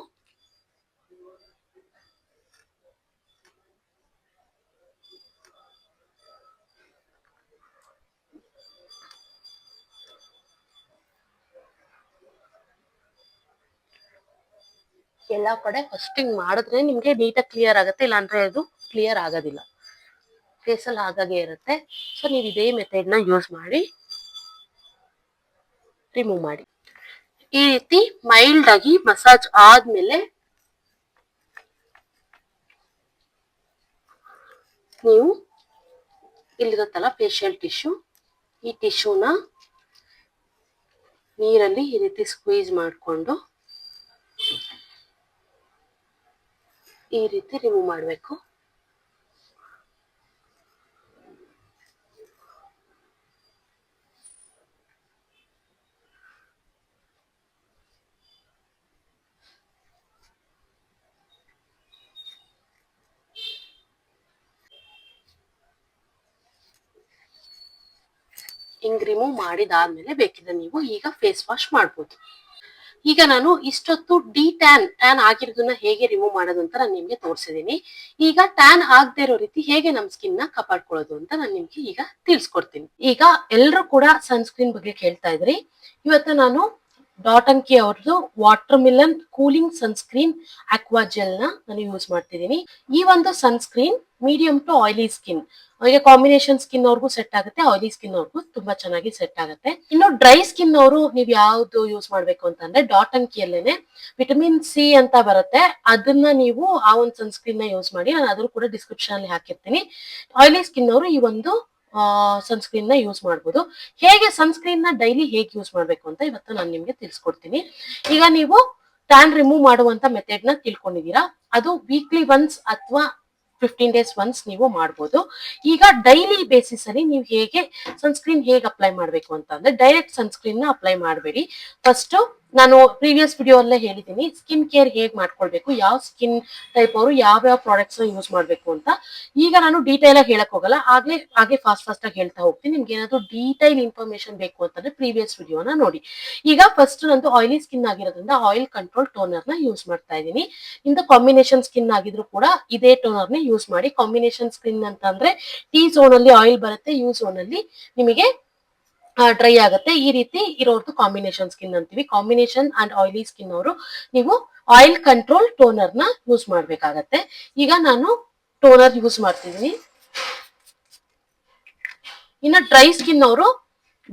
ಎಲ್ಲಾ ಕಡೆ ಫಸ್ಟ್ ಹಿಂಗ್ ಮಾಡಿದ್ರೆ ನಿಮ್ಗೆ ನೀಟಾಗಿ ಕ್ಲಿಯರ್ ಆಗುತ್ತೆ, ಇಲ್ಲಾಂದ್ರೆ ಅದು ಕ್ಲಿಯರ್ ಆಗೋದಿಲ್ಲ, ಫೇಸಲ್ಲಿ ಹಾಗಾಗೆ ಇರುತ್ತೆ. ಸೊ ನೀವು ಇದೇ ಮೆಥಡ್ ನ ಯೂಸ್ ಮಾಡಿ ರಿಮೂವ್ ಮಾಡಿ. ಈ ರೀತಿ ಮೈಲ್ಡ್ ಆಗಿ ಮಸಾಜ್ ಆದ್ಮೇಲೆ ನೀವು ಇಲ್ಲಿರುತ್ತಲ್ಲ ಫೇಶಿಯಲ್ ಟಿಶ್ಯೂ, ಈ ಟಿಶ್ಯೂನ ನೀರಲ್ಲಿ ಈ ರೀತಿ ಸ್ಕ್ವೀಸ್ ಮಾಡಿಕೊಂಡು ಈ ರೀತಿ ರಿಮೂವ್ ಮಾಡಬೇಕು. ಹಿಂಗ್ ರಿಮೂವ್ ಮಾಡಿದಾದ್ಮೇಲೆ ಬೇಕಿದ್ರೆ ನೀವು ಈಗ ಫೇಸ್ ವಾಶ್ ಮಾಡ್ಬೋದು. ಈಗ ನಾನು ಇಷ್ಟೊತ್ತು ಟ್ಯಾನ್ ಆಗಿರೋದನ್ನ ಹೇಗೆ ರಿಮೂವ್ ಮಾಡೋದು ಅಂತ ನಾನು ನಿಮ್ಗೆ ತೋರಿಸಿದೀನಿ. ಈಗ ಟ್ಯಾನ್ ಆಗದೆ ಇರೋ ರೀತಿ ಹೇಗೆ ನಮ್ ಸ್ಕಿನ್ ನ ಕಾಪಾಡ್ಕೊಳ್ಳೋದು ಅಂತ ನಾನು ನಿಮ್ಗೆ ಈಗ ತಿಳಿಸ್ಕೊಡ್ತೀನಿ. ಈಗ ಎಲ್ರು ಕೂಡ ಸನ್ಸ್ಕ್ರೀನ್ ಬಗ್ಗೆ ಕೇಳ್ತಾ ಇದ್ರಿ. ಇವತ್ತು ನಾನು ಡಾಟ್ ಅಂಕಿ ಅವ್ರದ್ದು watermelon cooling sunscreen aqua gel ನ ನಾನು ಯೂಸ್ ಮಾಡ್ತಿದ್ದೀನಿ. ಈ ಒಂದು sunscreen medium to oily skin, ಈಗ ಕಾಂಬಿನೇಷನ್ ಸ್ಕಿನ್ ಅವ್ರಿಗೂ ಸೆಟ್ ಆಗುತ್ತೆ, ಆಯಿಲಿ ಸ್ಕಿನ್ ಅವ್ರಿಗೂ ತುಂಬಾ ಚೆನ್ನಾಗಿ ಸೆಟ್ ಆಗುತ್ತೆ. ಇನ್ನು ಡ್ರೈ ಸ್ಕಿನ್ ಅವರು ನೀವು ಯಾವ್ದು ಯೂಸ್ ಮಾಡ್ಬೇಕು ಅಂತಂದ್ರೆ ಡಾಟ್ ಅಂಕಿಯಲ್ಲೇನೆ ವಿಟಮಿನ್ ಸಿ ಅಂತ ಬರುತ್ತೆ, ಅದನ್ನ ನೀವು ಆ ಒಂದು ಸನ್ಸ್ಕ್ರೀನ್ ನ ಯೂಸ್ ಮಾಡಿ. ನಾನು ಅದ್ರ ಕೂಡ ಡಿಸ್ಕ್ರಿಪ್ಷನ್ ಅಲ್ಲಿ ಹಾಕಿರ್ತೀನಿ. ಆಯಿಲಿ ಸ್ಕಿನ್ ಅವರು ಈ ಒಂದು ಸನ್ಸ್ಕ್ರೀನ್ ನ ಯೂಸ್ ಮಾಡ್ಬೋದು. ಹೇಗೆ ಸನ್ಸ್ಕ್ರೀನ್ ನ ಡೈಲಿ ಹೇಗೆ ಯೂಸ್ ಮಾಡ್ಬೇಕು ಅಂತ ಇವತ್ತು ನಾನು ನಿಮ್ಗೆ ತಿಳಿಸ್ಕೊಡ್ತೀನಿ. ಈಗ ನೀವು ಟ್ಯಾನ್ ರಿಮೂವ್ ಮಾಡುವಂತ ಮೆಥಡ್ ನ ತಿಳ್ಕೊಂಡಿದೀರಾ, ಅದು ವೀಕ್ಲಿ ಒನ್ಸ್ ಅಥವಾ 15 days ಒನ್ಸ್ ನೀವು ಮಾಡ್ಬೋದು. ಈಗ ಡೈಲಿ ಬೇಸಿಸ್ ಅಲ್ಲಿ ನೀವು ಹೇಗೆ ಸನ್ಸ್ಕ್ರೀನ್ ಹೇಗೆ ಅಪ್ಲೈ ಮಾಡ್ಬೇಕು ಅಂತ ಅಂದ್ರೆ, ಡೈರೆಕ್ಟ್ ಸನ್ಸ್ಕ್ರೀನ್ ನ ಅಪ್ಲೈ ಮಾಡಬೇಡಿ. ಫಸ್ಟ್ ನಾನು ಪ್ರೀವಿಯಸ್ ವಿಡಿಯೋ ಅಲ್ಲೇ ಹೇಳಿದ್ದೀನಿ ಸ್ಕಿನ್ ಕೇರ್ ಹೇಗೆ ಮಾಡ್ಕೊಳ್ಬೇಕು, ಯಾವ ಸ್ಕಿನ್ ಟೈಪ್ ಅವರು ಯಾವ ಪ್ರಾಡಕ್ಟ್ಸ್ ಯೂಸ್ ಮಾಡ್ಬೇಕು ಅಂತ. ಈಗ ನಾನು ಡೀಟೇಲ್ ಆಗಿ ಹೇಳಕ್ ಹೋಗಲ್ಲ, ಹಾಗೆ ಫಾಸ್ಟ್ ಆಗಿ ಹೇಳ್ತಾ ಹೋಗ್ತೀನಿ. ನಿಮ್ಗೆ ಏನಾದ್ರು ಡೀಟೈಲ್ ಇನ್ಫಾರ್ಮೇಶನ್ ಬೇಕು ಅಂತಂದ್ರೆ ಪ್ರೀವಿಯಸ್ ವಿಡಿಯೋನ ನೋಡಿ. ಈಗ ಫಸ್ಟ್ ನಂದು ಆಯಿಲಿ ಸ್ಕಿನ್ ಆಗಿರೋದ್ರಿಂದ ಆಯಿಲ್ ಕಂಟ್ರೋಲ್ ಟೋನರ್ ನ ಯೂಸ್ ಮಾಡ್ತಾ ಇದ್ದೀನಿ. ಇಂದ ಕಾಂಬಿನೇಷನ್ ಸ್ಕಿನ್ ಆಗಿದ್ರು ಕೂಡ ಇದೇ ಟೋನರ್ ನ ಯೂಸ್ ಮಾಡಿ. ಕಾಂಬಿನೇಷನ್ ಸ್ಕಿನ್ ಅಂತ ಅಂದ್ರೆ ಟಿ ಝೋನ್ ಅಲ್ಲಿ ಆಯಿಲ್ ಬರುತ್ತೆ, ಯು ಝೋನ್ ಅಲ್ಲಿ ನಿಮಗೆ ಡ್ರೈ ಆಗುತ್ತೆ. ಈ ರೀತಿ ಇರೋರ್ದು ಕಾಂಬಿನೇಷನ್ ಸ್ಕಿನ್ ಅಂತೀವಿ. ಕಾಂಬಿನೇಷನ್ ಅಂಡ್ ಆಯಿಲಿ ಸ್ಕಿನ್ ಅವರು ನೀವು ಆಯಿಲ್ ಕಂಟ್ರೋಲ್ ಟೋನರ್ ನ ಯೂಸ್ ಮಾಡ್ಬೇಕಾಗತ್ತೆ. ಈಗ ನಾನು ಟೋನರ್ ಯೂಸ್ ಮಾಡ್ತಿದ್ದೀನಿ. ಇನ್ನು ಡ್ರೈ ಸ್ಕಿನ್ ಅವರು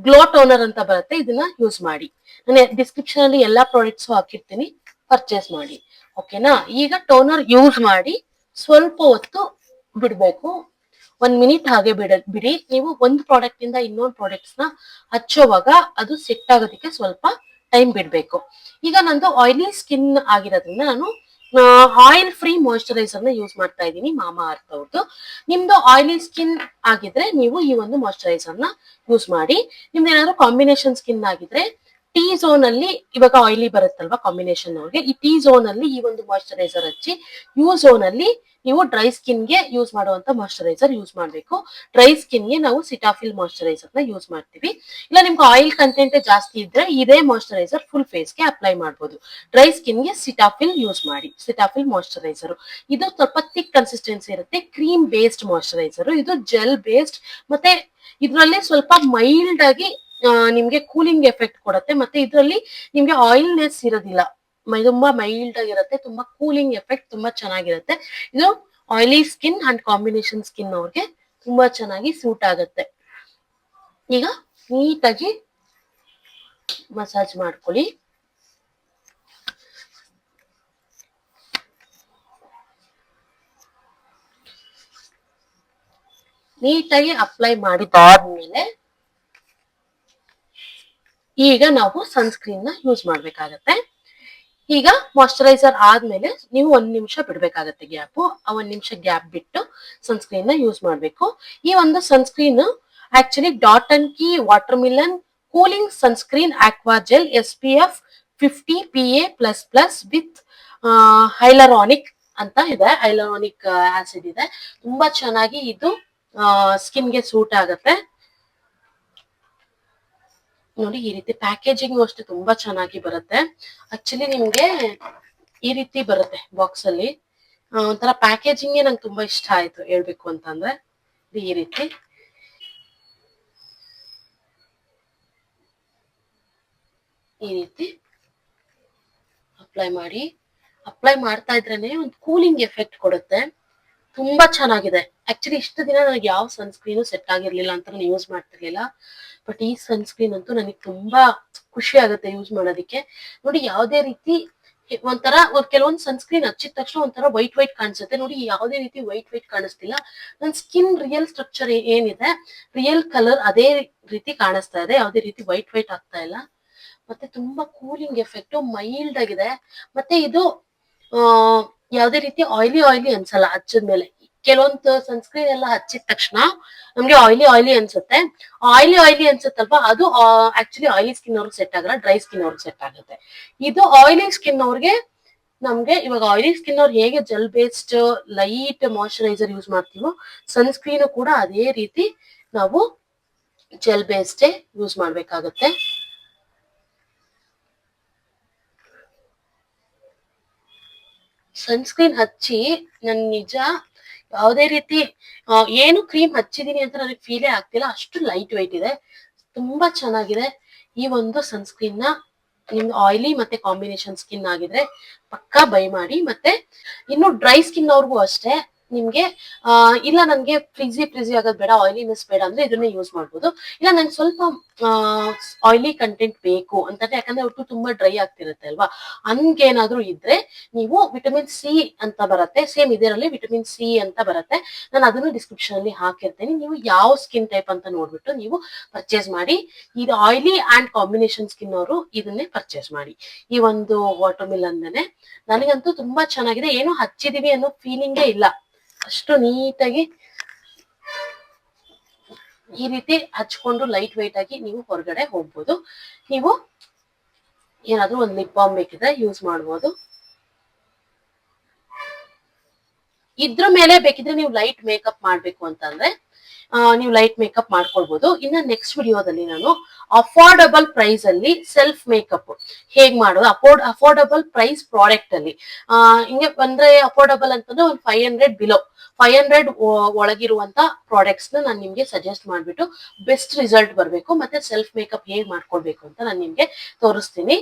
ಗ್ಲೋ ಟೋನರ್ ಅಂತ ಬರುತ್ತೆ, ಇದನ್ನ ಯೂಸ್ ಮಾಡಿ. ನಾನು ಡಿಸ್ಕ್ರಿಪ್ಷನ್ ಅಲ್ಲಿ ಎಲ್ಲಾ ಪ್ರಾಡಕ್ಟ್ಸ್ ಹಾಕಿರ್ತೀನಿ, ಪರ್ಚೇಸ್ ಮಾಡಿ. ಓಕೆನಾ? ಈಗ ಟೋನರ್ ಯೂಸ್ ಮಾಡಿ ಸ್ವಲ್ಪ ಹೊತ್ತು ಬಿಡ್ಬೇಕು. 1 ಮಿನಿಟ್ ಹಾಗೆ ಬಿಡಿ. ನೀವು ಒಂದು ಪ್ರಾಡಕ್ಟ್ ಇಂದ ಇನ್ನೊಂದು ಪ್ರಾಡಕ್ಟ್ಸ್ ನ ಹಚ್ಚೋವಾಗ ಅದು ಸೆಟ್ ಆಗೋದಕ್ಕೆ ಸ್ವಲ್ಪ ಟೈಮ್ ಬಿಡ್ಬೇಕು. ಈಗ ನಂದು ಆಯಿಲಿ ಸ್ಕಿನ್ ಆಗಿರೋದ್ರಿಂದ ನಾನು ಆಯಿಲ್ ಫ್ರೀ ಮಾಯಿಶ್ಚರೈಸರ್ ನ ಯೂಸ್ ಮಾಡ್ತಾ ಇದ್ದೀನಿ, ಮಾಮಾ ಅರ್ತ್ ಅವ್ರದ್ದು. ನಿಮ್ದು ಆಯಿಲಿ ಸ್ಕಿನ್ ಆಗಿದ್ರೆ ನೀವು ಈ ಒಂದು ಮಾಯಿಶ್ಚರೈಸರ್ ನ ಯೂಸ್ ಮಾಡಿ. ನಿಮ್ದು ಏನಾದ್ರು ಕಾಂಬಿನೇಷನ್ ಸ್ಕಿನ್ ಆಗಿದ್ರೆ ಟಿ ಝೋನ್ ಅಲ್ಲಿ, ಇವಾಗ ಆಯಿಲಿ ಬರುತ್ತಲ್ವಾ ಕಾಂಬಿನೇಷನ್ ಅವ್ರಿಗೆ, ಈ ಟಿ ಝೋನ್ ಅಲ್ಲಿ ಈ ಒಂದು ಮಾಯಿಶ್ಚರೈಸರ್ ಹಚ್ಚಿ, ಯು ಝೋನ್ ಅಲ್ಲಿ ನೀವು ಡ್ರೈ ಸ್ಕಿನ್ ಗೆ ಯೂಸ್ ಮಾಡುವಂತ ಮಾಯಿಶ್ಚರೈಸರ್ ಯೂಸ್ ಮಾಡಬೇಕು. ಡ್ರೈ ಸ್ಕಿನ್ ಗೆ ನಾವು ಸಿಟಾಫಿಲ್ ಮಾಯಿಶ್ಚರೈಸರ್ ನ ಯೂಸ್ ಮಾಡ್ತೀವಿ. ಇಲ್ಲ ನಿಮ್ಗೆ ಆಯಿಲ್ ಕಂಟೆಂಟ್ ಜಾಸ್ತಿ ಇದ್ರೆ ಇದೇ ಮಾಯಿಶ್ಚರೈಸರ್ ಫುಲ್ ಫೇಸ್ ಗೆ ಅಪ್ಲೈ ಮಾಡಬಹುದು. ಡ್ರೈ ಸ್ಕಿನ್ ಗೆ ಸಿಟಾಫಿಲ್ ಯೂಸ್ ಮಾಡಿ. ಸಿಟಾಫಿಲ್ ಮಾಯಿಶ್ಚರೈಸರ್ ಇದು ಸ್ವಲ್ಪ ಥಿಕ್ ಕನ್ಸಿಸ್ಟೆನ್ಸಿ ಇರುತ್ತೆ. ಕ್ರೀಮ್ ಬೇಸ್ಡ್ ಮಾಯಿಶ್ಚರೈಸರ್, ಇದು ಜೆಲ್ ಬೇಸ್ಡ್, ಮತ್ತೆ ಇದರಲ್ಲಿ ಸ್ವಲ್ಪ ಮೈಲ್ಡ್ ಆಗಿ ನಿಮ್ಗೆ ಕೂಲಿಂಗ್ ಎಫೆಕ್ಟ್ ಕೊಡುತ್ತೆ. ಮತ್ತೆ ಇದರಲ್ಲಿ ನಿಮ್ಗೆ ಆಯಿಲ್ನೆಸ್ ಇರೋದಿಲ್ಲ, ತುಂಬಾ ಮೈಲ್ಡ್ ಆಗಿರುತ್ತೆ, ತುಂಬಾ ಕೂಲಿಂಗ್ ಎಫೆಕ್ಟ್ ತುಂಬಾ ಚೆನ್ನಾಗಿರುತ್ತೆ. ಇದು oily skin and combination skin ಅವ್ರಿಗೆ ತುಂಬಾ ಚೆನ್ನಾಗಿ ಸೂಟ್ ಆಗುತ್ತೆ. ಈಗ ನೀಟಾಗಿ ಮಸಾಜ್ ಮಾಡ್ಕೊಳ್ಳಿ. ನೀಟಾಗಿ ಅಪ್ಲೈ ಮಾಡಿದಾದ್ಮೇಲೆ ಈಗ ನಾವು ಸನ್ಸ್ಕ್ರೀನ್ ನ ಯೂಸ್ ಮಾಡ್ಬೇಕಾಗತ್ತೆ. ಈಗ ಮಾಯಿಶ್ಚರೈಸರ್ ಆದ್ಮೇಲೆ ನೀವು 1 ನಿಮಿಷ ಬಿಡ್ಬೇಕಾಗತ್ತೆ ಗ್ಯಾಪ್. ಆ 1 ನಿಮಿಷ ಗ್ಯಾಪ್ ಬಿಟ್ಟು ಸನ್ಸ್ಕ್ರೀನ್ ನ ಯೂಸ್ ಮಾಡ್ಬೇಕು. ಈ ಒಂದು sunscreen actually Dot and Key watermelon cooling sunscreen aqua gel SPF 50 PA++ with hyaluronic ಅಂತ ಇದೆ. ಹೈಲರಾನಿಕ್ ಆಸಿಡ್ ಇದೆ. ತುಂಬಾ ಚೆನ್ನಾಗಿ ಇದು ಸ್ಕಿನ್ ಗೆ ಸೂಟ್ ಆಗುತ್ತೆ. ನೋಡಿ, ಈ ರೀತಿ ಪ್ಯಾಕೇಜಿಂಗ್ ಅಷ್ಟೇ ತುಂಬಾ ಚೆನ್ನಾಗಿ ಬರುತ್ತೆ. ಆಕ್ಚುಲಿ ನಿಮ್ಗೆ ಈ ರೀತಿ ಬರುತ್ತೆ ಬಾಕ್ಸ್ ಅಲ್ಲಿ. ಒಂಥರ ಪ್ಯಾಕೇಜಿಂಗ್ ನಂಗೆ ತುಂಬಾ ಇಷ್ಟ ಆಯ್ತು ಹೇಳ್ಬೇಕು ಅಂತಂದ್ರೆ. ಈ ರೀತಿ ಅಪ್ಲೈ ಮಾಡಿ. ಅಪ್ಲೈ ಮಾಡ್ತಾ ಇದ್ರೇನೆ ಒಂದು ಕೂಲಿಂಗ್ ಎಫೆಕ್ಟ್ ಕೊಡುತ್ತೆ. ತುಂಬಾ ಚೆನ್ನಾಗಿದೆ. ಆಕ್ಚುಲಿ ಇಷ್ಟು ದಿನ ನನಗೆ ಯಾವ ಸನ್ಸ್ಕ್ರೀನು ಸೆಟ್ ಆಗಿರ್ಲಿಲ್ಲ ಅಂತ ನಾನು ಯೂಸ್ ಮಾಡ್ತಿರ್ಲಿಲ್ಲ. ಬಟ್ ಈ ಸನ್ಸ್ಕ್ರೀನ್ ಅಂತೂ ನನಗೆ ತುಂಬಾ ಖುಷಿ ಆಗುತ್ತೆ ಯೂಸ್ ಮಾಡೋದಕ್ಕೆ. ನೋಡಿ, ಯಾವುದೇ ರೀತಿ ಒಂಥರ ಕೆಲವೊಂದು ಸನ್ಸ್ಕ್ರೀನ್ ಹಚ್ಚಿದ ತಕ್ಷಣ ಒಂಥರ ವೈಟ್ ಕಾಣಿಸುತ್ತೆ. ನೋಡಿ, ಯಾವುದೇ ರೀತಿ ವೈಟ್ ಕಾಣಿಸ್ತಿಲ್ಲ. ನನ್ನ ಸ್ಕಿನ್ ರಿಯಲ್ ಸ್ಟ್ರಕ್ಚರ್ ಏನಿದೆ, ರಿಯಲ್ ಕಲರ್ ಅದೇ ರೀತಿ ಕಾಣಿಸ್ತಾ ಇದೆ. ಯಾವುದೇ ರೀತಿ ವೈಟ್ ಆಗ್ತಾ ಇಲ್ಲ. ಮತ್ತೆ ತುಂಬಾ ಕೂಲಿಂಗ್ ಎಫೆಕ್ಟ್, ಮೈಲ್ಡ್ ಆಗಿದೆ. ಮತ್ತೆ ಇದು ಯಾವುದೇ ರೀತಿ ಆಯಿಲಿ ಅನ್ಸಲ್ಲ ಹಚ್ಚಿದ್ಮೇಲೆ. ಕೆಲವೊಂದು ಸನ್ಸ್ಕ್ರೀನ್ ಎಲ್ಲ ಹಚ್ಚಿದ ತಕ್ಷಣ ನಮ್ಗೆ ಆಯಿಲಿ ಅನ್ಸುತ್ತೆ. ಆಯಿಲಿ ಅನ್ಸುತ್ತಲ್ವಾ, ಅದು ಆಕ್ಚುಲಿ ಆಯಿಲಿ ಸ್ಕಿನ್ ಅವ್ರಿಗೆ ಸೆಟ್ ಆಗಲ್ಲ, ಡ್ರೈ ಸ್ಕಿನ್ ಅವ್ರಿಗೆ ಸೆಟ್ ಆಗುತ್ತೆ. ಇದು ಆಯಿಲಿ ಸ್ಕಿನ್ ಅವ್ರಿಗೆ, ನಮ್ಗೆ ಇವಾಗ ಆಯಿಲಿ ಸ್ಕಿನ್ ಅವ್ರು ಹೇಗೆ gel based light moisturiser use ಮಾಡ್ತೀವೋ, ಸನ್ಸ್ಕ್ರೀನ್ ಕೂಡ ಅದೇ ರೀತಿ ನಾವು ಜೆಲ್ ಬೇಸ್ಡ್ ಯೂಸ್ ಮಾಡ್ಬೇಕಾಗತ್ತೆ. ಸನ್ಸ್ಕ್ರೀನ್ ಹಚ್ಚಿ ನನ್ ನಿಜ ಯಾವುದೇ ರೀತಿ ಏನು ಕ್ರೀಮ್ ಹಚ್ಚಿದೀನಿ ಅಂತ ನನಗೆ ಫೀಲೇ ಆಗ್ತಿಲ್ಲ. ಅಷ್ಟು ಲೈಟ್ ವೆಯ್ಟ್ ಇದೆ, ತುಂಬಾ ಚೆನ್ನಾಗಿದೆ. ಈ ಒಂದು ಸನ್ಸ್ಕ್ರೀನ್ ನ ನಿಮ್ದು ಆಯಿಲಿ ಮತ್ತೆ ಕಾಂಬಿನೇಷನ್ ಸ್ಕಿನ್ ಆಗಿದ್ರೆ ಪಕ್ಕಾ ಬೈ ಮಾಡಿ. ಮತ್ತೆ ಇನ್ನು ಡ್ರೈ ಸ್ಕಿನ್ ಅವ್ರಿಗೂ ಅಷ್ಟೇ, ನಿಮ್ಗೆ ಇಲ್ಲ ನನ್ಗೆ ಫ್ರಿಜಿ ಆಗೋದ್ ಬೇಡ, ಆಯಿಲಿನೆಸ್ ಬೇಡ ಅಂದ್ರೆ ಇದನ್ನೇ ಯೂಸ್ ಮಾಡ್ಬೋದು. ಇಲ್ಲ ನಂಗೆ ಸ್ವಲ್ಪ ಆಯಿಲಿ ಕಂಟೆಂಟ್ ಬೇಕು ಅಂತಂದ್ರೆ, ಯಾಕಂದ್ರೆ ಅವ್ರು ತುಂಬಾ ಡ್ರೈ ಆಗ್ತಿರುತ್ತೆ ಅಲ್ವಾ, ಹಂಗೇನಾದ್ರೂ ಇದ್ರೆ ನೀವು ವಿಟಮಿನ್ ಸಿ ಅಂತ ಬರುತ್ತೆ, ಸೇಮ್ ಇದರಲ್ಲಿ ವಿಟಮಿನ್ ಸಿ ಅಂತ ಬರುತ್ತೆ. ನಾನು ಅದನ್ನು ಡಿಸ್ಕ್ರಿಪ್ಷನ್ ಅಲ್ಲಿ ಹಾಕಿರ್ತೇನೆ. ನೀವು ಯಾವ ಸ್ಕಿನ್ ಟೈಪ್ ಅಂತ ನೋಡ್ಬಿಟ್ಟು ನೀವು ಪರ್ಚೇಸ್ ಮಾಡಿ. ಇದು ಆಯಿಲಿ ಅಂಡ್ ಕಾಂಬಿನೇಷನ್ ಸ್ಕಿನ್ ಅವರು ಇದನ್ನೇ ಪರ್ಚೇಸ್ ಮಾಡಿ. ಈ ಒಂದು ವಾಟರ್ ಮಿಲನ್ ನನಗಂತೂ ತುಂಬಾ ಚೆನ್ನಾಗಿದೆ. ಏನು ಹಚ್ಚಿದೀವಿ ಅನ್ನೋ ಫೀಲಿಂಗೇ ಇಲ್ಲ. ಅಷ್ಟು ನೀಟಾಗಿ ಈ ರೀತಿ ಹಚ್ಕೊಂಡು ಲೈಟ್ ವೆಯ್ಟ್ ಆಗಿ ನೀವು ಹೊರಗಡೆ ಹೋಗ್ಬೋದು. ನೀವು ಏನಾದ್ರೂ ಒಂದು ಲಿಪ್ ಬಾಮ್ ಬೇಕಿದ್ರೆ ಯೂಸ್ ಮಾಡ್ಬೋದು. ಇದ್ರ ಮೇಲೆ ಬೇಕಿದ್ರೆ ನೀವು ಲೈಟ್ ಮೇಕಪ್ ಮಾಡ್ಬೇಕು ಅಂತಂದ್ರೆ ನೀವು ಲೈಟ್ ಮೇಕಪ್ ಮಾಡ್ಕೊಳ್ಬಹುದು. ಇನ್ನ ನೆಕ್ಸ್ಟ್ ವಿಡಿಯೋದಲ್ಲಿ ನಾನು ಅಫೋರ್ಡಬಲ್ ಪ್ರೈಸ್ ಅಲ್ಲಿ ಸೆಲ್ಫ್ ಮೇಕಪ್ ಹೇಗ್ ಮಾಡೋದು, ಅಫೋರ್ಡಬಲ್ ಪ್ರೈಸ್ ಪ್ರಾಡಕ್ಟ್ ಅಲ್ಲಿ ಹಿಂಗೆ ಬಂದ್ರೆ ಅಫೋರ್ಡಬಲ್ ಅಂತಂದ್ರೆ ಒಂದು 500 ಬಿಲೋ 500 ಒಳಗಿರುವಂತ ಪ್ರಾಡಕ್ಟ್ಸ್ ನ ನಾನು ನಿಮ್ಗೆ ಸಜೆಸ್ಟ್ ಮಾಡ್ಬಿಟ್ಟು ಬೆಸ್ಟ್ ರಿಸಲ್ಟ್ ಬರಬೇಕು ಮತ್ತೆ ಸೆಲ್ಫ್ ಮೇಕಪ್ ಹೇಗ್ ಮಾಡ್ಕೊಳ್ಬೇಕು ಅಂತ ನಾನು ನಿಮ್ಗೆ ತೋರಿಸ್ತೀನಿ.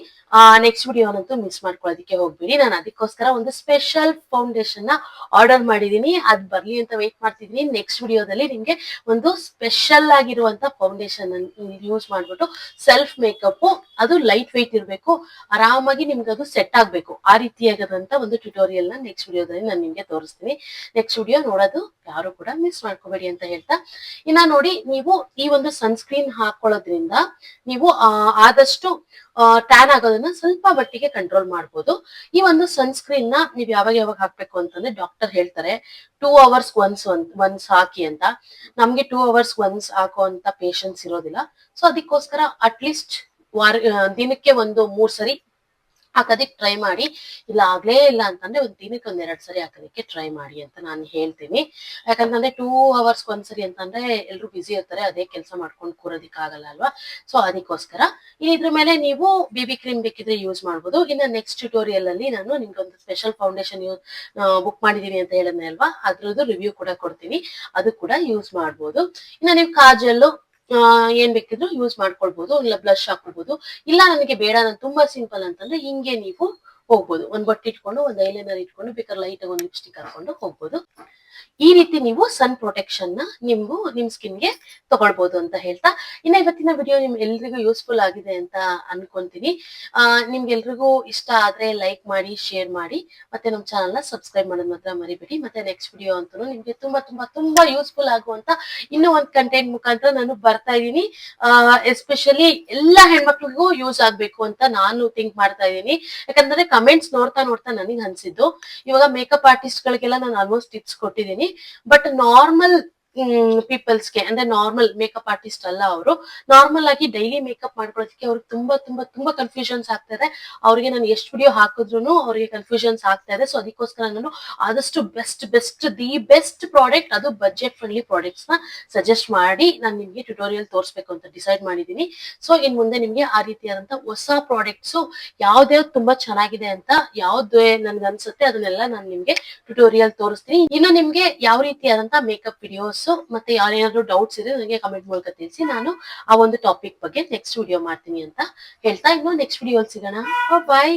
ನೆಕ್ಸ್ಟ್ ವಿಡಿಯೋನಂತೂ ಮಿಸ್ ಮಾಡ್ಕೊಳ್ಳೋದಕ್ಕೆ ಹೋಗ್ಬಿಡಿ. ನಾನು ಅದಕ್ಕೋಸ್ಕರ ಒಂದು ಸ್ಪೆಷಲ್ ಫೌಂಡೇಶನ್ ನ ಆರ್ಡರ್ ಮಾಡಿದೀನಿ, ಅದ್ ಬರ್ಲಿ ಅಂತ ವೇಟ್ ಮಾಡ್ತಿದೀನಿ. ನೆಕ್ಸ್ಟ್ ವಿಡಿಯೋದಲ್ಲಿ ನಿಮ್ಗೆ ಒಂದು ಸ್ಪೆಷಲ್ ಆಗಿರುವಂತ ಫೌಂಡೇಶನ್ ಯೂಸ್ ಮಾಡ್ಬಿಟ್ಟು ಸೆಲ್ಫ್ ಮೇಕಪ್, ಅದು ಲೈಟ್ ವೆಯ್ಟ್ ಇರಬೇಕು, ಆರಾಮಾಗಿ ನಿಮ್ಗೆ ಅದು ಸೆಟ್ ಆಗ್ಬೇಕು, ಆ ರೀತಿಯಾಗದಂತ ಒಂದು ಟ್ಯುಟೋರಿಯಲ್ ನ ನೆಕ್ಸ್ಟ್ ವಿಡಿಯೋದಲ್ಲಿ ನಾನು ನಿಮ್ಗೆ ತೋರಿಸ್ತೀನಿ. ನೆಕ್ಸ್ಟ್ ವಿಡಿಯೋ ನೋಡೋದು ಯಾರು ಕೂಡ ಮಿಸ್ ಮಾಡ್ಕೋಬೇಡಿ ಅಂತ ಹೇಳ್ತಾ, ಇನ್ನ ನೋಡಿ, ನೀವು ಈ ಒಂದು ಸನ್ಸ್ಕ್ರೀನ್ ಹಾಕೊಳ್ಳೋದ್ರಿಂದ ನೀವು ಆದಷ್ಟು ಟ್ಯಾನ್ ಆಗೋದನ್ನ ಸ್ವಲ್ಪ ಮಟ್ಟಿಗೆ ಕಂಟ್ರೋಲ್ ಮಾಡ್ಬೋದು. ಈ ಒಂದು ಸನ್ಸ್ಕ್ರೀನ್ ನ ನೀವ್ ಯಾವಾಗ ಯಾವಾಗ ಹಾಕ್ಬೇಕು ಅಂತಂದ್ರೆ ಡಾಕ್ಟರ್ ಹೇಳ್ತಾರೆ 2 hours ಒನ್ಸ್ ಹಾಕಿ ಅಂತ. ನಮ್ಗೆ 2 hours ಒನ್ಸ್ ಹಾಕೋ ಅಂತ ಪೇಷನ್ಸ್ ಇರೋದಿಲ್ಲ. ಸೊ ಅದಕ್ಕೋಸ್ಕರ ಅಟ್ಲೀಸ್ಟ್ ದಿನಕ್ಕೆ ಒಂದು 3 ಸರಿ ಹಾಕೋದಿಕ್ ಟ್ರೈ ಮಾಡಿ. ಇಲ್ಲ ಆಗ್ಲೇ ಇಲ್ಲ ಅಂತಂದ್ರೆ ಒಂದ್ ದಿನಕ್ಕೆ 1-2 ಸರಿ ಹಾಕೋದಿಕ್ಕೆ ಟ್ರೈ ಮಾಡಿ ಅಂತ ನಾನು ಹೇಳ್ತೀನಿ. ಯಾಕಂತಂದ್ರೆ 2 hours ಒಂದ್ಸರಿ ಅಂತಂದ್ರೆ ಎಲ್ರು ಬಿಸಿ ಇರ್ತಾರೆ, ಅದೇ ಕೆಲಸ ಮಾಡ್ಕೊಂಡು ಕೂರೋದಿಕ್ ಆಗಲ್ಲ ಅಲ್ವಾ. ಸೊ ಅದಕ್ಕೋಸ್ಕರ ಇದ್ರ ಮೇಲೆ ನೀವು BB ಕ್ರೀಮ್ ಬೇಕಿದ್ರೆ ಯೂಸ್ ಮಾಡ್ಬೋದು. ಇನ್ನು ನೆಕ್ಸ್ಟ್ ಟ್ಯುಟೋರಿಯಲ್ ಅಲ್ಲಿ ನಾನು ನಿಮ್ಗೊಂದು ಸ್ಪೆಷಲ್ ಫೌಂಡೇಶನ್ ಬುಕ್ ಮಾಡಿದೀನಿ ಅಂತ ಹೇಳಿದ್ನೆ ಅಲ್ವಾ, ಅದ್ರದ್ದು ರಿವ್ಯೂ ಕೂಡ ಕೊಡ್ತೀನಿ, ಅದು ಕೂಡ ಯೂಸ್ ಮಾಡ್ಬೋದು. ಇನ್ನು ನೀವು ಕಾಜಲ್ಲು ಏನ್ ಬೇಕಿದ್ರು ಯೂಸ್ ಮಾಡ್ಕೊಳ್ಬಹುದು, ಇಲ್ಲ ಬ್ಲಶ್ ಹಾಕೊಳ್ಬಹುದು. ಇಲ್ಲ ನನಗೆ ಬೇಡ, ನಾನು ತುಂಬಾ ಸಿಂಪಲ್ ಅಂತಂದ್ರೆ ಹಿಂಗೆ ನೀವು ಹೋಗ್ಬೋದು, ಒಂದ್ ಬಟ್ಟೆ ಇಟ್ಕೊಂಡು ಒಂದ್ ಐಲೈನರ್ ಇಟ್ಕೊಂಡು ಬೇಕಾದ್ರೆ ಲೈಟ್ ಆಗಿ ಒಂದ್ ಲಿಪ್ಸ್ಟಿಕ್ ಹಾಕೊಂಡು ಹೋಗ್ಬೋದು. ಈ ರೀತಿ ನೀವು ಸನ್ ಪ್ರೊಟೆಕ್ಷನ್ ನ ನಿಮ್ ಸ್ಕಿನ್ ಗೆ ತಗೊಳ್ಬಹುದು ಅಂತ ಹೇಳ್ತಾ, ಇನ್ನ ಇವತ್ತಿನ ವಿಡಿಯೋ ನಿಮ್ ಎಲ್ರಿಗೂ ಯೂಸ್ಫುಲ್ ಆಗಿದೆ ಅಂತ ಅನ್ಕೊಂತೀನಿ. ನಿಮ್ಗೆಲ್ರಿಗೂ ಇಷ್ಟ ಆದ್ರೆ ಲೈಕ್ ಮಾಡಿ, ಶೇರ್ ಮಾಡಿ, ಮತ್ತೆ ನಮ್ ಚಾನಲ್ ನ ಸಬ್ಸ್ಕ್ರೈಬ್ ಮಾಡೋದ್ ಮಾತ್ರ ಮರಿಬೇಡಿ. ಮತ್ತೆ ನೆಕ್ಸ್ಟ್ ವಿಡಿಯೋ ಅಂತೂ ನಿಮ್ಗೆ ತುಂಬಾ ತುಂಬಾ ತುಂಬಾ ಯೂಸ್ಫುಲ್ ಆಗುವಂತ ಇನ್ನೂ ಒಂದ್ ಕಂಟೆಂಟ್ ಮುಖಾಂತರ ನಾನು ಬರ್ತಾ ಇದೀನಿ. ಎಸ್ಪೆಷಲಿ ಎಲ್ಲಾ ಹೆಣ್ಮಕ್ಳಿಗೂ ಯೂಸ್ ಆಗ್ಬೇಕು ಅಂತ ನಾನು ಥಿಂಕ್ ಮಾಡ್ತಾ ಇದೀನಿ. ಯಾಕಂದ್ರೆ ಕಮೆಂಟ್ಸ್ ನೋಡ್ತಾ ನೋಡ್ತಾ ನನಗೆ ಅನ್ಸಿದ್ದು, ಇವಾಗ ಮೇಕಪ್ ಆರ್ಟಿಸ್ಟ್ ಗಳಿಗೆಲ್ಲ ನಾನು ಆಲ್ಮೋಸ್ಟ್ ಟಿಪ್ಸ್ ಕೊಟ್ಟಿದ್ದೀನಿ, ಬಟ್ ನಾರ್ಮಲ್ ಪೀಪಲ್ಸ್ಗೆ ಅಂದ್ರೆ ನಾರ್ಮಲ್ ಮೇಕಪ್ ಆರ್ಟಿಸ್ಟ್ ಅಲ್ಲ, ಅವರು ನಾರ್ಮಲ್ ಆಗಿ ಡೈಲಿ ಮೇಕಪ್ ಮಾಡ್ಕೊಳ್ಳೋದಕ್ಕೆ ಅವ್ರಿಗೆ ತುಂಬಾ ತುಂಬಾ ತುಂಬಾ ಕನ್ಫ್ಯೂಷನ್ಸ್ ಆಗ್ತಾ ಇದೆ. ಅವ್ರಿಗೆ ನಾನು ಎಷ್ಟು ವಿಡಿಯೋ ಹಾಕಿದ್ರು ಅವ್ರಿಗೆ ಕನ್ಫ್ಯೂಷನ್ಸ್ ಆಗ್ತಾ ಇದೆ. ಸೊ ಅದಕ್ಕೋಸ್ಕರ ನಾನು ಆದಷ್ಟು ದಿ ಬೆಸ್ಟ್ ಪ್ರಾಡಕ್ಟ್, ಅದು ಬಜೆಟ್ ಫ್ರೆಂಡ್ಲಿ ಪ್ರಾಡಕ್ಟ್ಸ್ ನ ಸಜೆಸ್ಟ್ ಮಾಡಿ ನಾನು ನಿಮ್ಗೆ ಟ್ಯುಟೋರಿಯಲ್ ತೋರಿಸ್ಬೇಕು ಅಂತ ಡಿಸೈಡ್ ಮಾಡಿದೀನಿ. ಸೊ ಇನ್ ಮುಂದೆ ನಿಮ್ಗೆ ಆ ರೀತಿಯಾದಂತ ಹೊಸ ಪ್ರಾಡಕ್ಟ್ಸ್ ಯಾವ್ದ್ಯಾವ್ದು ತುಂಬಾ ಚೆನ್ನಾಗಿದೆ ಅಂತ ಯಾವ್ದು ನನ್ಗೆ ಅನ್ಸುತ್ತೆ ಅದನ್ನೆಲ್ಲ ನಾನು ನಿಮ್ಗೆ ಟ್ಯುಟೋರಿಯಲ್ ತೋರಿಸ್ತೀನಿ. ಇನ್ನು ನಿಮ್ಗೆ ಯಾವ ರೀತಿಯಾದಂತ ಮೇಕಪ್ ವಿಡಿಯೋಸ್ ಮತ್ತೆ ಯಾರೇನಾದ್ರು ಡೌಟ್ಸ್ ಇದೆ ನನಗೆ ಕಮೆಂಟ್ ಮೂಲಕ ತಿಳಿಸಿ, ನಾನು ಆ ಒಂದು ಟಾಪಿಕ್ ಬಗ್ಗೆ ನೆಕ್ಸ್ಟ್ ವಿಡಿಯೋ ಮಾಡ್ತೀನಿ ಅಂತ ಹೇಳ್ತಾ, ಇನ್ನು ನೆಕ್ಸ್ಟ್ ವಿಡಿಯೋ ಸಿಗೋಣ. ಬಾಯ್.